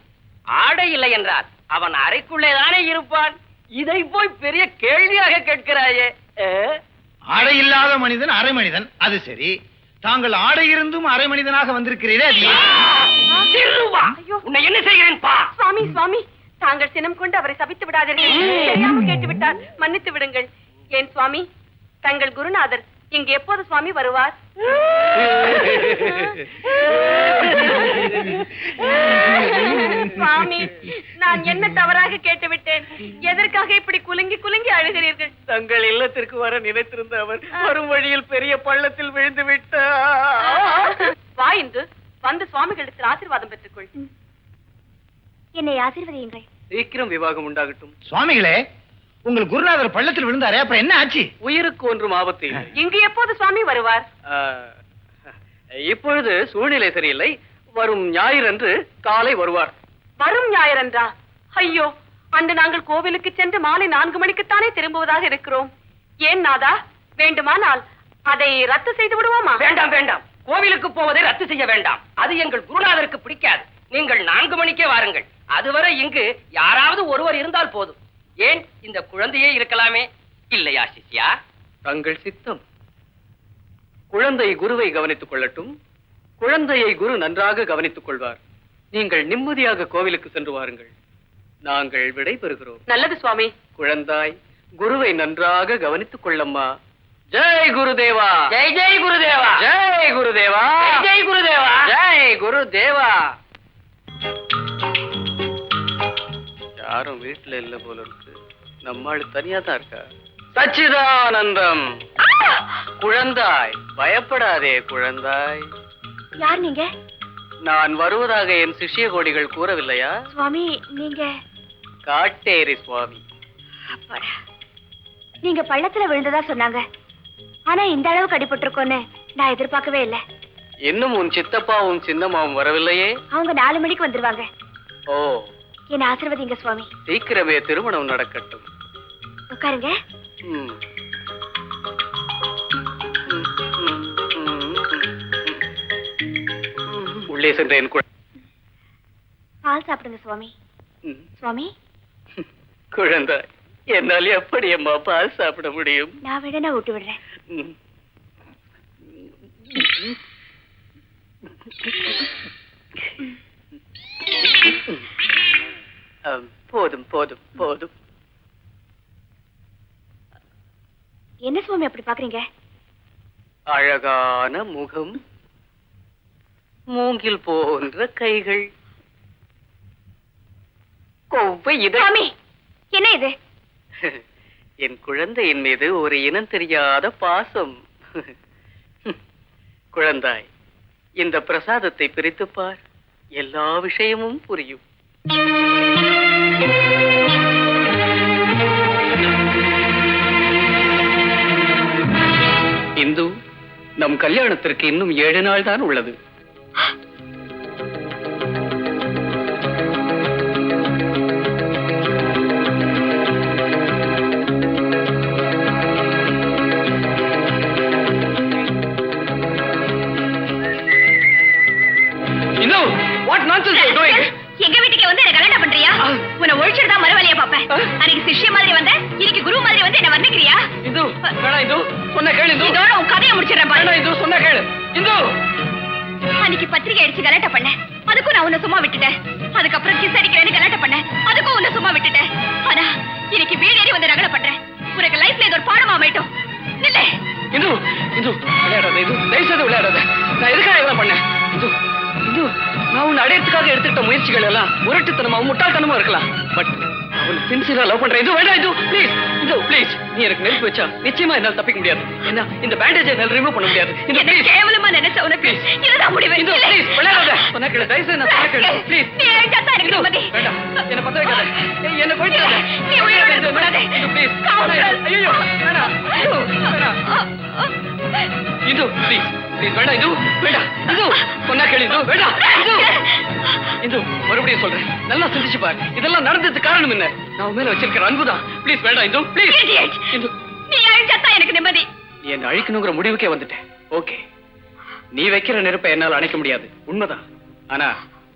B: ஆடை இல்லை என்றால் அவன் அறைக்குள்ளே தானே இருப்பான். இதை போய் பெரிய கேள்வியாக கேட்கிறாயே.
C: ஆடை இல்லாத மனிதன் அரை மனிதன், அது சரி. தாங்கள் ஆடை இருந்தும் அரை மனிதனாக வந்திருக்கிறீரே, அது
B: உன்னை என்ன செய்கிறேன் பா.
F: சுவாமி சுவாமி, தாங்கள் சினம் கொண்டு அவரை சபித்து விடாதீர்கள். தெரியாமல் கேட்டு விட்டார், மன்னித்து விடுங்கள். ஏன் சுவாமி, தங்கள் குருநாதர் இங்கு எப்போது சுவாமி வருவார்? சுவாமி, நான் என்ன தவறாக கேட்டுவிட்டேன்? எதற்காக இப்படி குலுங்கி குலுங்கி அழுகிறீர்கள்?
H: தங்கள் இல்லத்திற்கு வர நினைத்திருந்த அவர் வரும் வழியில் பெரிய பள்ளத்தில் விழுந்து விட்டார்.
F: வா இந்து, வந்து சுவாமிகளிடத்தில் ஆசீர்வாதம் பெற்றுக்கொள்.
J: என்னை ஆசீர்வதியுங்கள்.
H: சீக்கிரம் விவாகம் உண்டாகட்டும்.
C: சுவாமிகளே, உங்கள் குருநாதர் பள்ளத்தில் விழுந்தாரே, அப்புறம் என்ன ஆச்சு?
H: உயிருக்கு ஒன்றும் ஆபத்து இல்லை.
F: இங்கு எப்போது சுவாமி வருவார்?
H: இப்பொழுது சூழ்நிலை சரியில்லை. வரும் ஞாயிறன்று காலை வருவார்.
F: வரும் ஞாயிறன்றா? ஐயோ, அன்று நாங்கள் கோவிலுக்கு சென்று மாலை 4 மணிக்குத்தானே திரும்புவதாக இருக்கிறோம். ஏன் நாதா, வேண்டுமானால் அதை ரத்து செய்து விடுவோமா?
B: வேண்டாம் வேண்டாம், கோவிலுக்கு போவதை ரத்து செய்ய வேண்டாம். அது எங்கள் குருநாதருக்கு பிடிக்காது. நீங்கள் 4 மணிக்கே வாருங்கள். அதுவரை இங்கு யாராவது ஒருவர் இருந்தால் போதும். ஏன், இந்த குழந்தையே இருக்கலாமே, இல்லையா சிஷ்யா?
H: தங்கள் சித்தம். குழந்தை குருவை கவனித்துக் கொள்ளட்டும். குழந்தையை குரு நன்றாக கவனித்துக் கொள்வார். நீங்கள் நிம்மதியாக கோவிலுக்கு சென்று வாருங்கள். நாங்கள் விடை பெறுகிறோம்.
F: நல்லது சுவாமி.
H: குழந்தாய், குருவை நன்றாக கவனித்துக் கொள்ளம்மா. ஜெய் குருதேவா.
B: ஜெய் ஜெய் குருதேவா.
H: ஜெய் குருதேவா.
B: ஜெய் குருதேவா.
H: ஜெய் குருதேவா. யாரும் வீட்டுல இல்ல போல இருக்கு. நம்மாள் தனியா தான் இருக்கா. சச்சிதானந்தம். குழந்தாய், பயப்படாதே குழந்தாய்.
J: யார் நீங்க?
H: நான் வருவதாக என் சிஷ்ய கோடிகள் கூறவில்லையா?
J: சுவாமி, நீங்க?
H: காட்டேரி சுவாமி.
J: நீங்க பள்ளத்துல விழுந்ததா சொன்னாங்க. ஆனா இந்த அளவுக்கு அடிபட்டிருக்கோன்னு நான் எதிர்பார்க்கவே இல்லை.
H: இன்னும் உன் சித்தப்பாவும் சின்னம்மாவும் வரவில்லையே?
J: அவங்க 4 மணிக்கு வந்துருவாங்க.
H: ஓ,
J: என்ன ஆசீர்வதிங்க சுவாமி.
H: சீக்கிரமே திருமணம் நடக்கட்டும்.
J: உட்காருங்க.
H: உள்ளே சென்ற என்
J: பால் சாப்பிடுங்க சுவாமி. சுவாமி,
H: குழந்தாய், என்னால் எப்படி அம்மா பால் சாப்பிட முடியும்?
J: நான் வேணா ஊட்டி விடுறேன்.
H: போதும் போதும் போதும்.
J: என்ன சுவாமி அப்படி பாக்குறீங்க?
H: அழகான முகம், மூங்கில் போன்ற கைகள், கொவ்வை இதழ்.
J: சுவாமி, என்ன இது?
H: என் குழந்தையின் மீது ஒரு இனம் தெரியாத பாசம். குழந்தாய், இந்த பிரசாதத்தை பிரித்துப் பார், எல்லா விஷயமும் புரியும். இந்து, நம் கல்யாணத்திற்கு இன்னும் 7 நாள் தான் உள்ளது. Hindu, what nonsense you doing?
J: எங்க வீட்டுக்கு வந்து என்ன கலாட்டா பண்றியா? உன்னை ஒழிச்சிட்டு தான் மறுவழியா பாப்பேன். அன்னைக்கு சிஷ்ய மாதிரி வந்த, இன்னைக்கு குரு மாதிரி வந்து என்ன வர்ணிக்கிறியா?
H: இந்து, வேணா இந்து, சொன்ன கேளு இந்து.
J: இதோட உன் கதையை முடிச்சிடுறேன் பாரு.
H: வேணா இந்து, சொன்ன கேளு இந்து.
J: அன்னைக்கு பத்திரிகை அடிச்சு கலாட்டா பண்ண, அதுக்கும் நான் உன்னை சும்மா விட்டுட்டேன். அதுக்கப்புறம் கிஸ் அடிக்கிறேன்னு கலாட்டா பண்ண, அதுக்கும் உன்னை சும்மா விட்டுட்டேன். ஆனா இன்னைக்கு வீடேறி வந்து ரகலை பண்றேன். உனக்கு லைஃப்ல இது ஒரு பாடமா அமையட்டும். நில்லே.
H: இந்து, இந்து, விளையாடாத இந்து, தயவு செய்து விளையாடாத. நான் எதுக்காக இதெல்லாம் பண்ணேன்? இந்து, இந்து, நான் உன்னை அடையறதுக்காக எடுத்துக்கிட்ட முயற்சிகள் எல்லாம் முரட்டுத்தனமாவும் முட்டாள்தனமா இருக்கலாம். பட் அவனை சின்சியரா லவ் பண்றேன். இது வேண்டாம் இது, ப்ளீஸ் இது, ப்ளீஸ். நீ எனக்கு நெருப்பு வச்சா நிச்சயமா என்னால தப்பிக்க முடியாது. என்ன, இந்த பேண்டேஜை என்னால ரிமூவ் பண்ண முடியாது. இந்த ப்ளீஸ்,
J: கேவலமா நினைச்ச உனக்கு இதுதான் முடிவு.
H: இந்து, ப்ளீஸ் விளையாடாத. சொன்ன கேளு, தயவு செய்து நான் சொன்ன கேளு, ப்ளீஸ்.
J: நீ அழிச்சா தான் எனக்கு நிம்மதி.
H: வேண்டாம், என்ன பத்த வைக்காத. என்ன கொய்யாத.
J: நீ உயிரோட இருக்க கூடாது.
H: ப்ளீஸ். ஐயோ, வேண்டாம். வேண்டாம். இது ப்ளீஸ் ப்ளீஸ் வேண்டாம். இது வேண்டாம். இது சொன்னா கேளு. இது வேண்டாம். இது இது மறுபடியும் சொல்றேன், நல்லா சிந்திச்சு பாரு. இதெல்லாம் நடந்ததுக்கு காரணம் என்ன? நான் மேல வச்சிருக்கிற அன்புதான். ப்ளீஸ் வேண்டாம். இது ப்ளீஸ். இது
J: நீ அழிச்சாதான் எனக்கு நிம்மதி.
H: நீ என்ன அழிக்கணுங்கிற முடிவுக்கே வந்துட்டேன். ஓகே, நீ வைக்கிற நெருப்பை என்னால அணைக்க முடியாது, உண்மைதான். ஆனா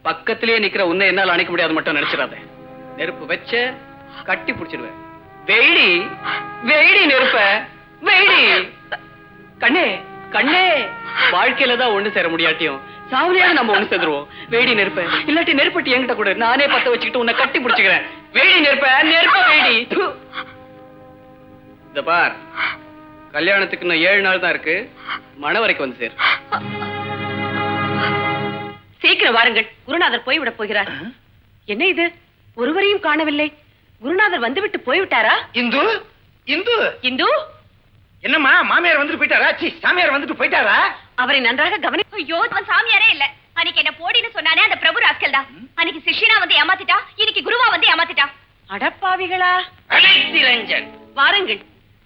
H: பக்கத்திலேயே நிக்கிற உன்னை என்னால அணைக்க முடியாது மட்டும் நினைச்சிடாத. நெருப்பு வச்ச கட்டி பிடிச்சிடுவேன். வெயிடி வெயிடி நெருப்ப வேடி கண்ணே கண்ணே வாழ்க்கையில தான் ஒண்ணு சேர முடியாட்டியும் சாவலியாவது நம்ம ஒண்ணு சேர்ந்துருவோம். வேடி நெருப்ப இல்லாட்டி நெருப்பட்டி என்கிட்ட கூட நானே பத்த வச்சுக்கிட்டு உன்னை கட்டி பிடிச்சுக்கிறேன். வேடி நெருப்ப வேடி. இத பார், கல்யாணத்துக்கு இன்னும் 7 நாள் தான் இருக்கு. மணவரைக்கு வந்து சேர்.
F: சீக்கிரம் வாருங்கள், குருநாதர் போய்விட போகிறார். என்ன இது, ஒருவரையும் காணவில்லை. குருநாதர் வந்துவிட்டு போய்விட்டாரா?
C: இந்து இந்து
F: இந்து
C: என்னம்மா, மாமியார் வந்துட்டு போயிட்டாரா? சாமியார் வந்துட்டு போயிட்டாரா?
F: அவரை நன்றாக கவனி.
M: ஐயோ, அவன் சாமியாரே இல்ல. அன்னைக்கு என்ன போடின்னு சொன்னானே அந்த பிரபு ராஸ்கல் தான். அன்னைக்கு சிஷ்யனா வந்து ஏமாத்திட்டா, இன்னைக்கு குருவா வந்து ஏமாத்திட்டா.
F: அடப்பாவிகளா!
B: அனைத்திரஞ்சன்,
F: வாருங்கள்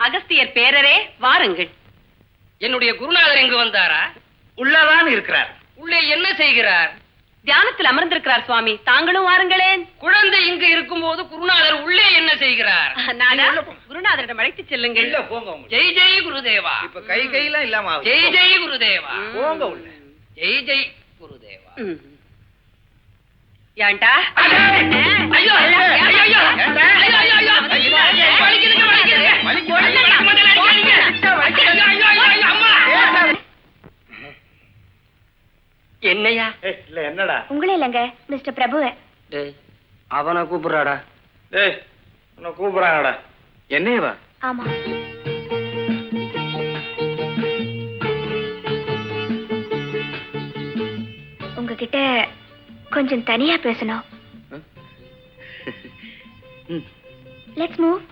F: அகஸ்தியர் பேரரே, வாருங்கள்.
B: என்னுடைய குருநாதர் இங்கு வந்தாரா?
C: உள்ளதான் இருக்கிறார்.
B: உள்ளே என்ன செய்கிறார்?
F: தியானத்தில் அமர்ந்திருக்கிறார் சுவாமி. தாங்களும் வாருங்களேன்.
B: குழந்தை இங்கு இருக்கும்போது குருநாதர் உள்ளே என்ன செய்கிறார்?
F: நானா? குருநாதரிடம் அழைத்து செல்லுங்கள்.
C: இல்ல போங்க.
B: ஜெய் ஜெய் குருதேவா.
C: இப்ப கையெல்லாம் இல்லாம ஆகுது.
B: ஜெய் ஜெய் குருதேவா.
C: போங்க உள்ள.
B: ஜெய் ஜெய் குருதேவா.
F: ஏன்டா?
B: ஐயோ ஐயோ ஐயோ ஐயோ வலிக்குதுங்க வலிக்குதுங்க.
F: என்னையா?
C: இல்ல என்னடா?
M: உங்களே இல்லங்க, மிஸ்டர் பிரபுவை.
B: அவனை கூப்பிடுறாடா.
C: டேய், உன்னை கூப்பிடுறாங்கடா.
H: என்னையவா?
M: ஆமா. உங்ககிட்ட கொஞ்சம் தனியா பேசணும். Let's move.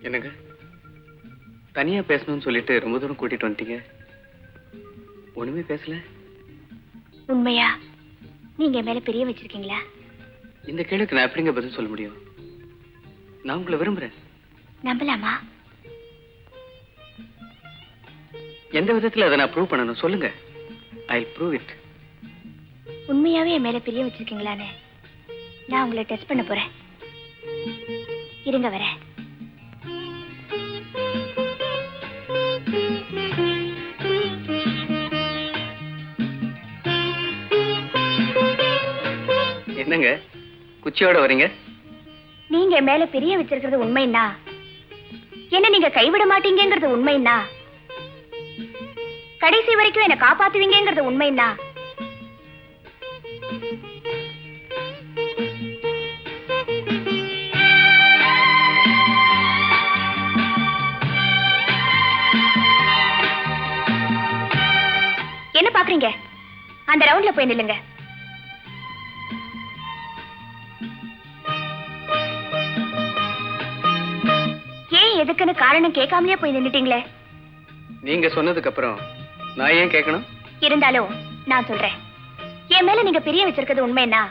H: என்னங்க தனியா பேசணும்னு சொல்லிட்டு ரொம்ப தூரம் கூட்டிட்டு வந்துட்டீங்க, ஒண்ணுமே பேசல.
M: உண்மையா நீங்க மேல பெரிய வச்சிருக்கீங்களா?
H: இந்த கேள்விக்கு நான் எப்படிங்க பதில் சொல்ல முடியும்? நான் உங்களை விரும்புறேன்.
M: நம்பலாமா?
H: எந்த விதத்துல அதை நான் ப்ரூவ் பண்ணணும் சொல்லுங்க. ஐ ப்ரூவ் இட்.
M: உண்மையாவே என் மேல பெரிய வச்சிருக்கீங்களான்னு நான் உங்களை டெஸ்ட் பண்ண போறேன். இருங்க வரேன்.
H: என்னங்க குச்சியோட வரீங்க?
M: நீங்க என் மேல பெரிய வச்சிருக்கிறது உண்மைன்னா, என்ன நீங்க கைவிட மாட்டீங்கிறது உண்மைன்னா, கடைசி வரைக்கும் என்ன காப்பாத்துவீங்கிறது உண்மைன்னா, என்ன பாக்குறீங்க? அந்த ரவுண்ட்ல போய் நில்லுங்க. ஏன் எதுக்குன்னு காரணம் கேட்காமலே போய் நின்னுட்டீங்களே.
H: நீங்க சொன்னதுக்கு அப்புறம் நான் ஏன் கேட்கணும்?
M: இருந்தாலும் நான் சொல்றேன், என் மேல நீங்க பெரிய வச்சிருக்கிறது உண்மைன்னா,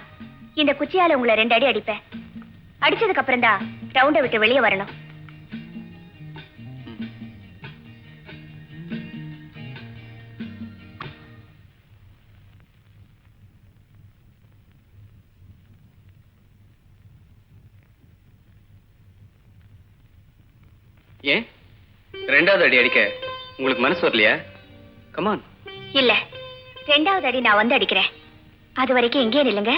M: இந்த குச்சியால உங்களை 2 அடி அடிப்பேன். அடிச்சதுக்கு அப்புறம் தான் ரவுண்டை விட்டு வெளியே வரணும்.
H: ஏன் 2வது அடி அடிக்க உங்களுக்கு மனசு வரலையா? கமான்.
M: இல்ல, 2வது அடி நான் வந்து அடிக்கிறேன். அது வரைக்கும் எங்கே நில்லுங்க.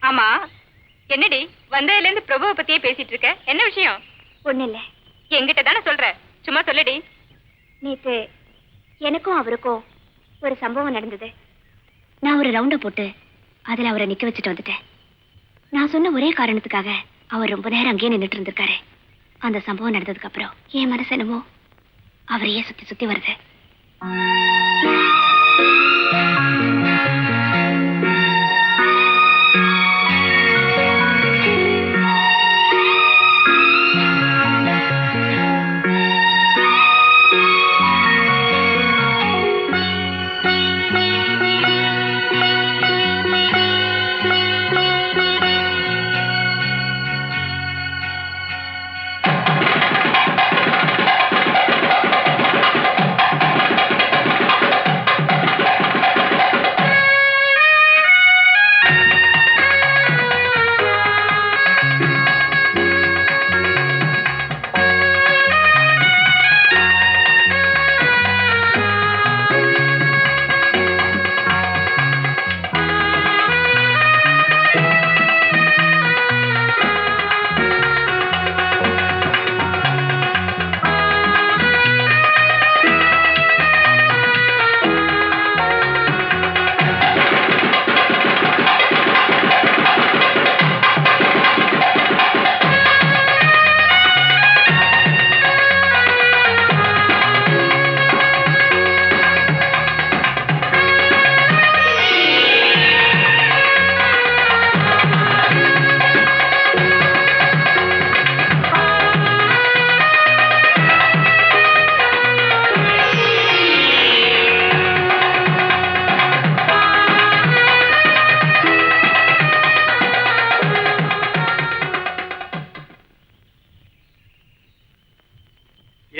J: ஆமா, என்னடி வந்ததுல இருந்து பிரபுவை பத்தியே பேசிட்டு இருக்க? என்ன விஷயம்?
M: ஒண்ணு இல்ல.
J: என்கிட்ட தானே சொல்ற, சும்மா சொல்லுடி.
M: நேத்து எனக்கும் அவருக்கும் ஒரு சம்பவம் நடந்தது. நான் ஒரு ரவுண்ட போட்டு அதுல அவரை நிக்க வச்சுட்டு வந்துட்டேன். நான் சொன்ன ஒரே காரணத்துக்காக அவர் ரொம்ப நேரம் அங்கேயே நின்னுட்டு இருந்திருக்காரு. அந்த சம்பவம் நடந்ததுக்கு அப்புறம் என் மனசு என்னமோ அவரையே சுத்தி சுத்தி வருது.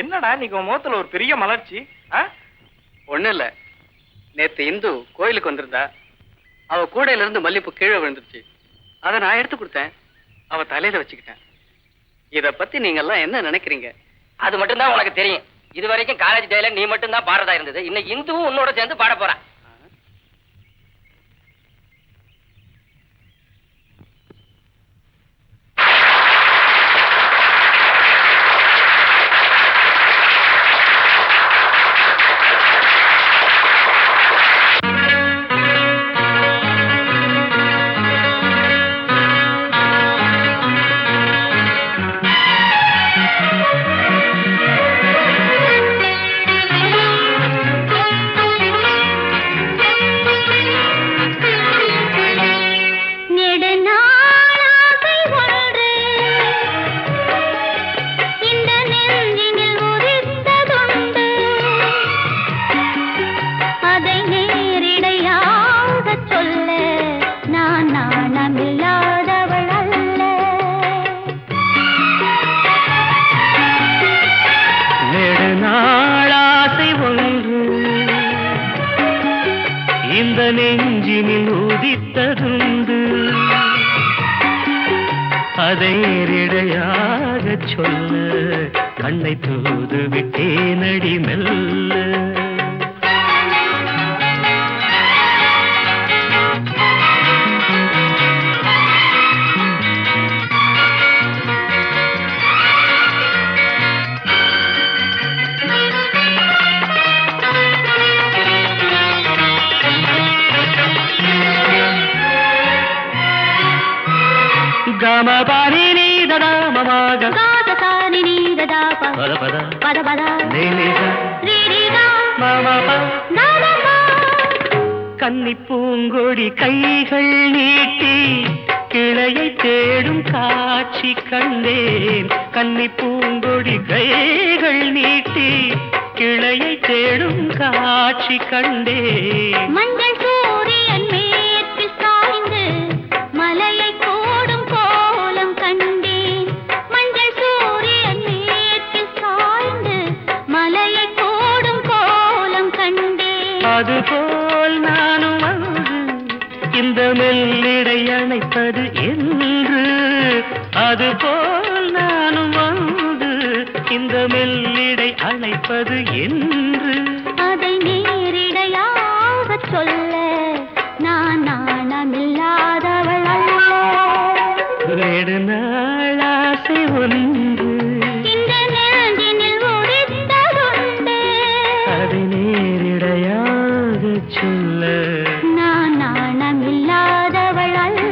G: என்னடா நீங்க முகத்துல ஒரு பெரிய மலர்ச்சி?
H: ஒண்ணும் இல்ல, நேத்து இந்து கோயிலுக்கு வந்திருந்தா, அவ கூடையில இருந்து மல்லிப்பூ கீழே விழுந்துருச்சு. அதை நான் எடுத்து கொடுத்தேன், அவ தலையில வச்சுக்கிட்டேன். இத பத்தி நீங்க எல்லாம் என்ன நினைக்கிறீங்க?
B: அது மட்டும் தான் உனக்கு தெரியும். இது வரைக்கும் காலேஜ் டேல நீ மட்டும் தான் பாடுறதா இருந்தது. இன்னைக்கு இந்துவும் உன்னோட சேர்ந்து பாட போறான்.
L: நெஞ்சினில் உதித்ததுண்டு, அதை நேரிடையாக சொல்ல கண்ணை தூது விட்டேனடி மெல்ல. గమ పాని నీ దదా మమగ గాద సాని నీ దదా పద పద పద పద నీ నీ రీ రీ గా మమ ప నమ ప. கன்னி பூங்கொடி கைகள் நீட்டி கிளையை தேடும் காட்சி கண்டேன். கன்னி பூங்கொடி கைகள் நீட்டி கிளையை தேடும் காட்சி கண்டேன்.
M: மஞ்சள் சூரியன் மேற்கு சாய்ந்து மலையை கோடும் கோலம் கண்டேன். மஞ்சள் சூரியன் மேற்கு சாய்ந்து மலையை கோடும் கோலம் கண்டேன்.
L: அதுபோல் நானும் வந்து இந்த மெல்லிடை அணைப்பது என்று, அதுபோல் நானும் வந்து இந்த மெல்லிடை அணைப்பது என்று,
M: அதை நேரிடையாக சொல்ல நான் நாணமில்லாதவள் அல்ல.
L: நெடுநாள் ஆசை ஒன்று
M: இந்த நெஞ்சினில் உதித்ததுண்டு,
L: அதை நேரிடையாக சொல்ல
M: நான் நாணமில்லாதவள் அல்ல.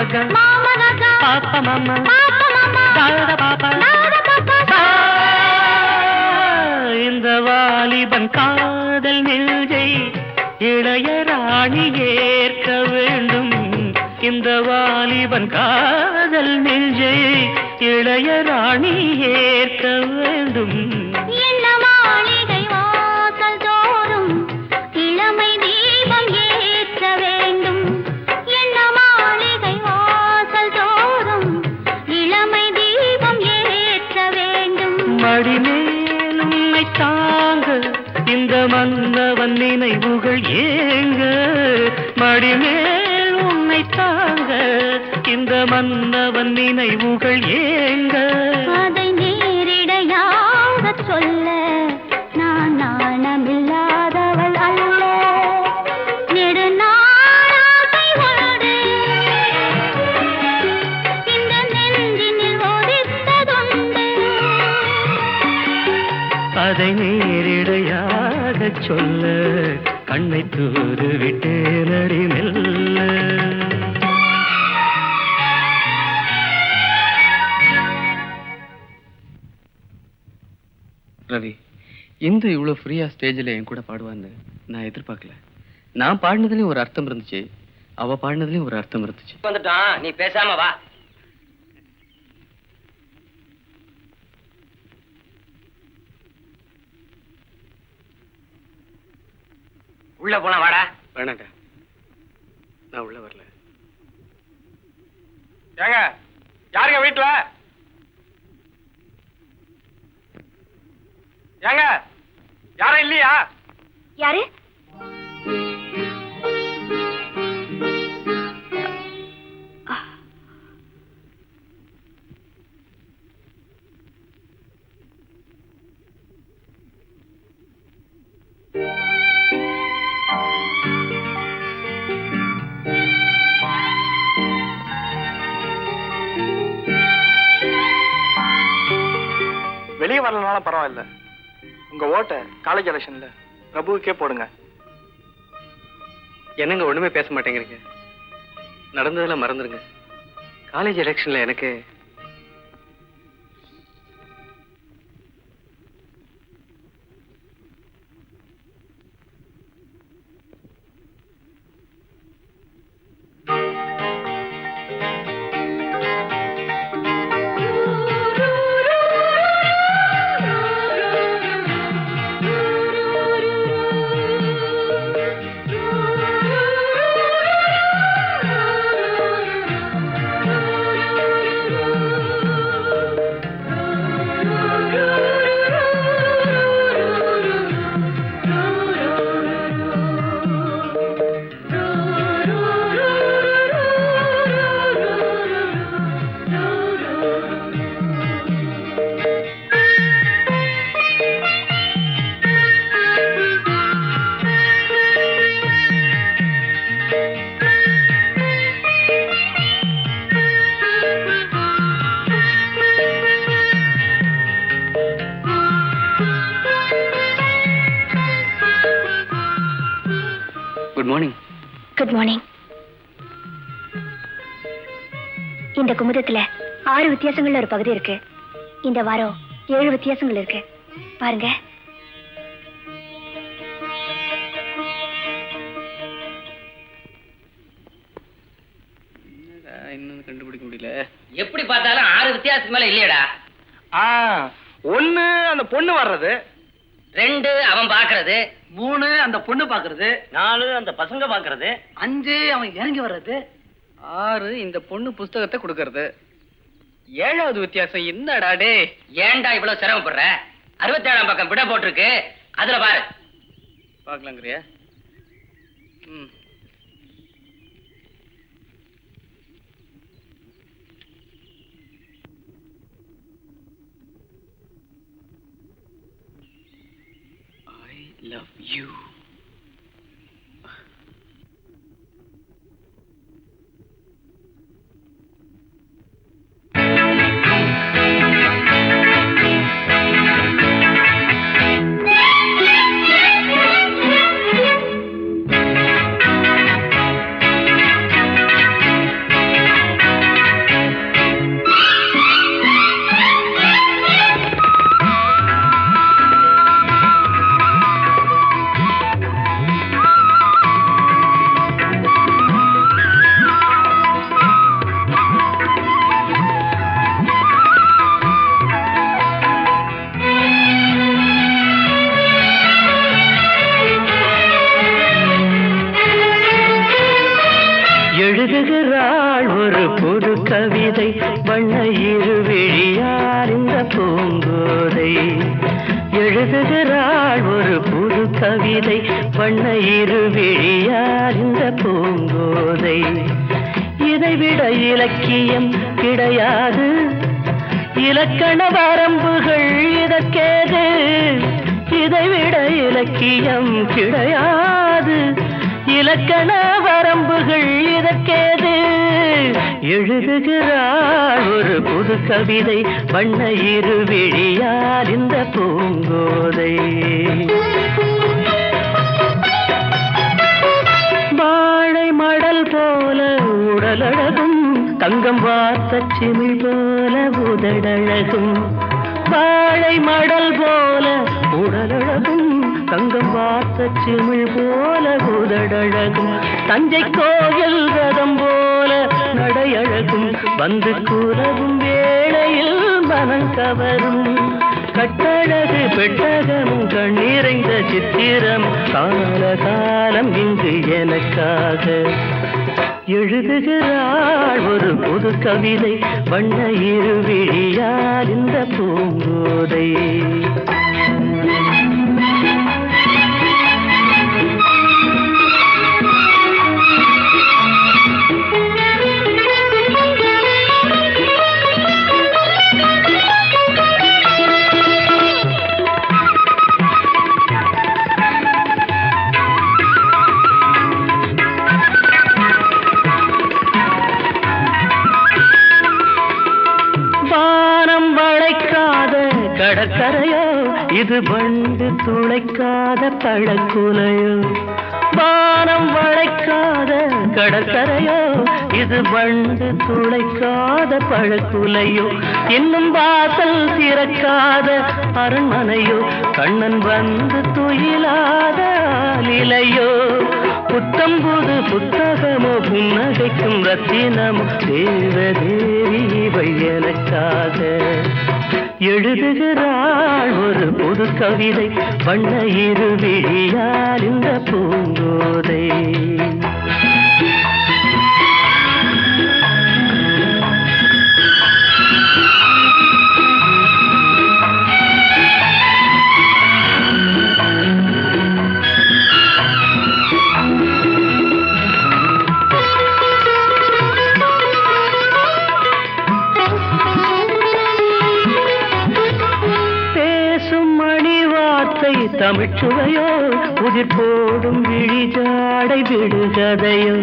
L: காகா
M: மாமா காக்கா
L: பாப்பா மாமா
M: பாப்பா மாமா
L: தாதா பாப்பா
M: தாதா பாப்பா
L: இந்த வாலிபன் காதல் நெஞ்சை இளைய ராணி ஏற்க வேண்டும். இந்த வாலிபன் காதல் நெஞ்சை இளைய ராணி ஏற்க வேண்டும்.
M: என்ன மாளிகை வாசல் தோறும் இளமை தீபம் ஏற்ற வேண்டும். என்ன மாளிகை வாசல் தோறும் இளமை தீபம் ஏற்ற வேண்டும்.
L: மடிமேல் உன்னை தாங்க இந்த மன்னவன் நினைவுகள் ஏங்க. மடிமேல் உன்னை தாங்க இந்த மன்னவன் நினைவுகள் ஏங்க.
M: அதை நேரிடையாக சொல்ல நான் நாணமில்லாதவள் அல்ல. நெடுநாளாசை உண்டு இந்த நெஞ்சினில் ஒதித்ததுண்டு.
L: அதை நேரிடையாக சொல்ல கண்ணை தூது விட்டு நடி மெல்ல.
H: ரவி, இந்து இவ்வளவு ஃப்ரீயா ஸ்டேஜில் என் கூட பாடுவான்னு நான் எதிர்பார்க்கல. நான் பாடினதுலயும் ஒரு அர்த்தம் இருந்துச்சு, அவ பாடினதுலயும் ஒரு அர்த்தம் இருந்துச்சு.
B: வந்துட்டான், நீ பேசாம வா. உள்ள போனா வாடா.
H: வேணாங்க, நான் உள்ள வரல.
G: ஏங்க யாருங்க வீட்டுல? ஏங்க யாரும் இல்லையா?
J: யாரு?
G: வெளியே வரலனாலும் பரவாயில்ல, உங்க ஓட்டை காலேஜ் எலெக்ஷன்ல பிரபுவுக்கே போடுங்க.
H: என்னங்க ஒண்ணுமே பேச மாட்டேங்கிறீங்க? நடந்ததெல்லாம் மறந்துருங்க. காலேஜ் எலெக்ஷன்ல எனக்கு குட் மார்னிங்.
J: Good morning. இந்த குமுதத்துல 6 வித்தியாசங்கள்ல ஒரு பகுதி இருக்கு. இந்த வாரம் 7 வித்தியாசங்கள் இருக்கு. பாருங்க.
H: இன்னும் கண்டுபிடிக்க முடியல.
B: எப்படி பார்த்தாலும் 6 வித்தியாசத்துக்கு மேல இல்லையடா.
G: 1 அந்த பொண்ணு வர்றது,
B: 2 அவன் பாக்குறது,
K: 3 அந்த பொண்ணு பாக்குறது, 4 அந்த பசங்க பாக்குறது, 5 அவன் இறங்கி வர்றது,
H: 6 இந்த பொண்ணு புஸ்தகத்தை கொடுக்கறது. 7வது வித்தியாசம் என்னடா டே?
B: ஏன்டா இவ்வளவு சிரமப்படுற? 67ஆம் பக்கம் விட போட்டிருக்கு, அதுல பாரு.
H: பாக்கலாங்கிறியா? I love you.
L: கவிதை வண்ண இருவிழியார் இந்த பூங்கோதை எழுதுகிறாள் ஒரு புது கவிதை வண்ண இருவிழியார் இந்த பூங்கோதை இதைவிட இலக்கியம் கிடையாது இலக்கண வரம்புகள் இதற்கேது இதைவிட இலக்கியம் கிடையாது இலக்கண வரம்புகள் இதற்கேது எழுதுகிறாள் ஒரு புது கவிதை வண்ண இருவிழியார் இந்த பூங்கோதை வாழை மடல் போல உடலழகும் தங்கம் வார்த்த சிமிழ் போல உதடழகும் வாழை மடல் போல உடலழகும் தங்கம் வார்த்த சிமிழ் போல உதடழகும் தஞ்சை கோயில் ரதம் போல நடையழகும் வந்து கூறவும் வேளையில் மனம் கவரும் கட்டழகு பெட்டகமும் கண்ணீரைந்த சித்திரம் கால காலம் இங்கு எனக்காக எழுதுகிறாள் ஒரு புது கவிதை வண்ண இருவிழியார் இந்த பூங்கோதை கடற்கரையோ இது வண்டு துளைக்காத பழக்குலையோ வானம் வளைக்காத கடற்கரையோ இது வண்டு துளைக்காத பழக்குலையோ இன்னும் வாசல் திறக்காத அரண்மனையோ கண்ணன் வந்து துயிலாத நிலையோ புத்தம் புது புத்தகமோ புன்னகைக்கும் ரத்தினமோ தேவதேவி இவை எனக்காக எழுதுகிறாள் ஒரு புது கவிதை வண்ண இருவிழியார் இந்த பூங்கோதை தமிழ்ச்சுவையோ உதிர் போடும் விழிஜாடை விடுகதையோ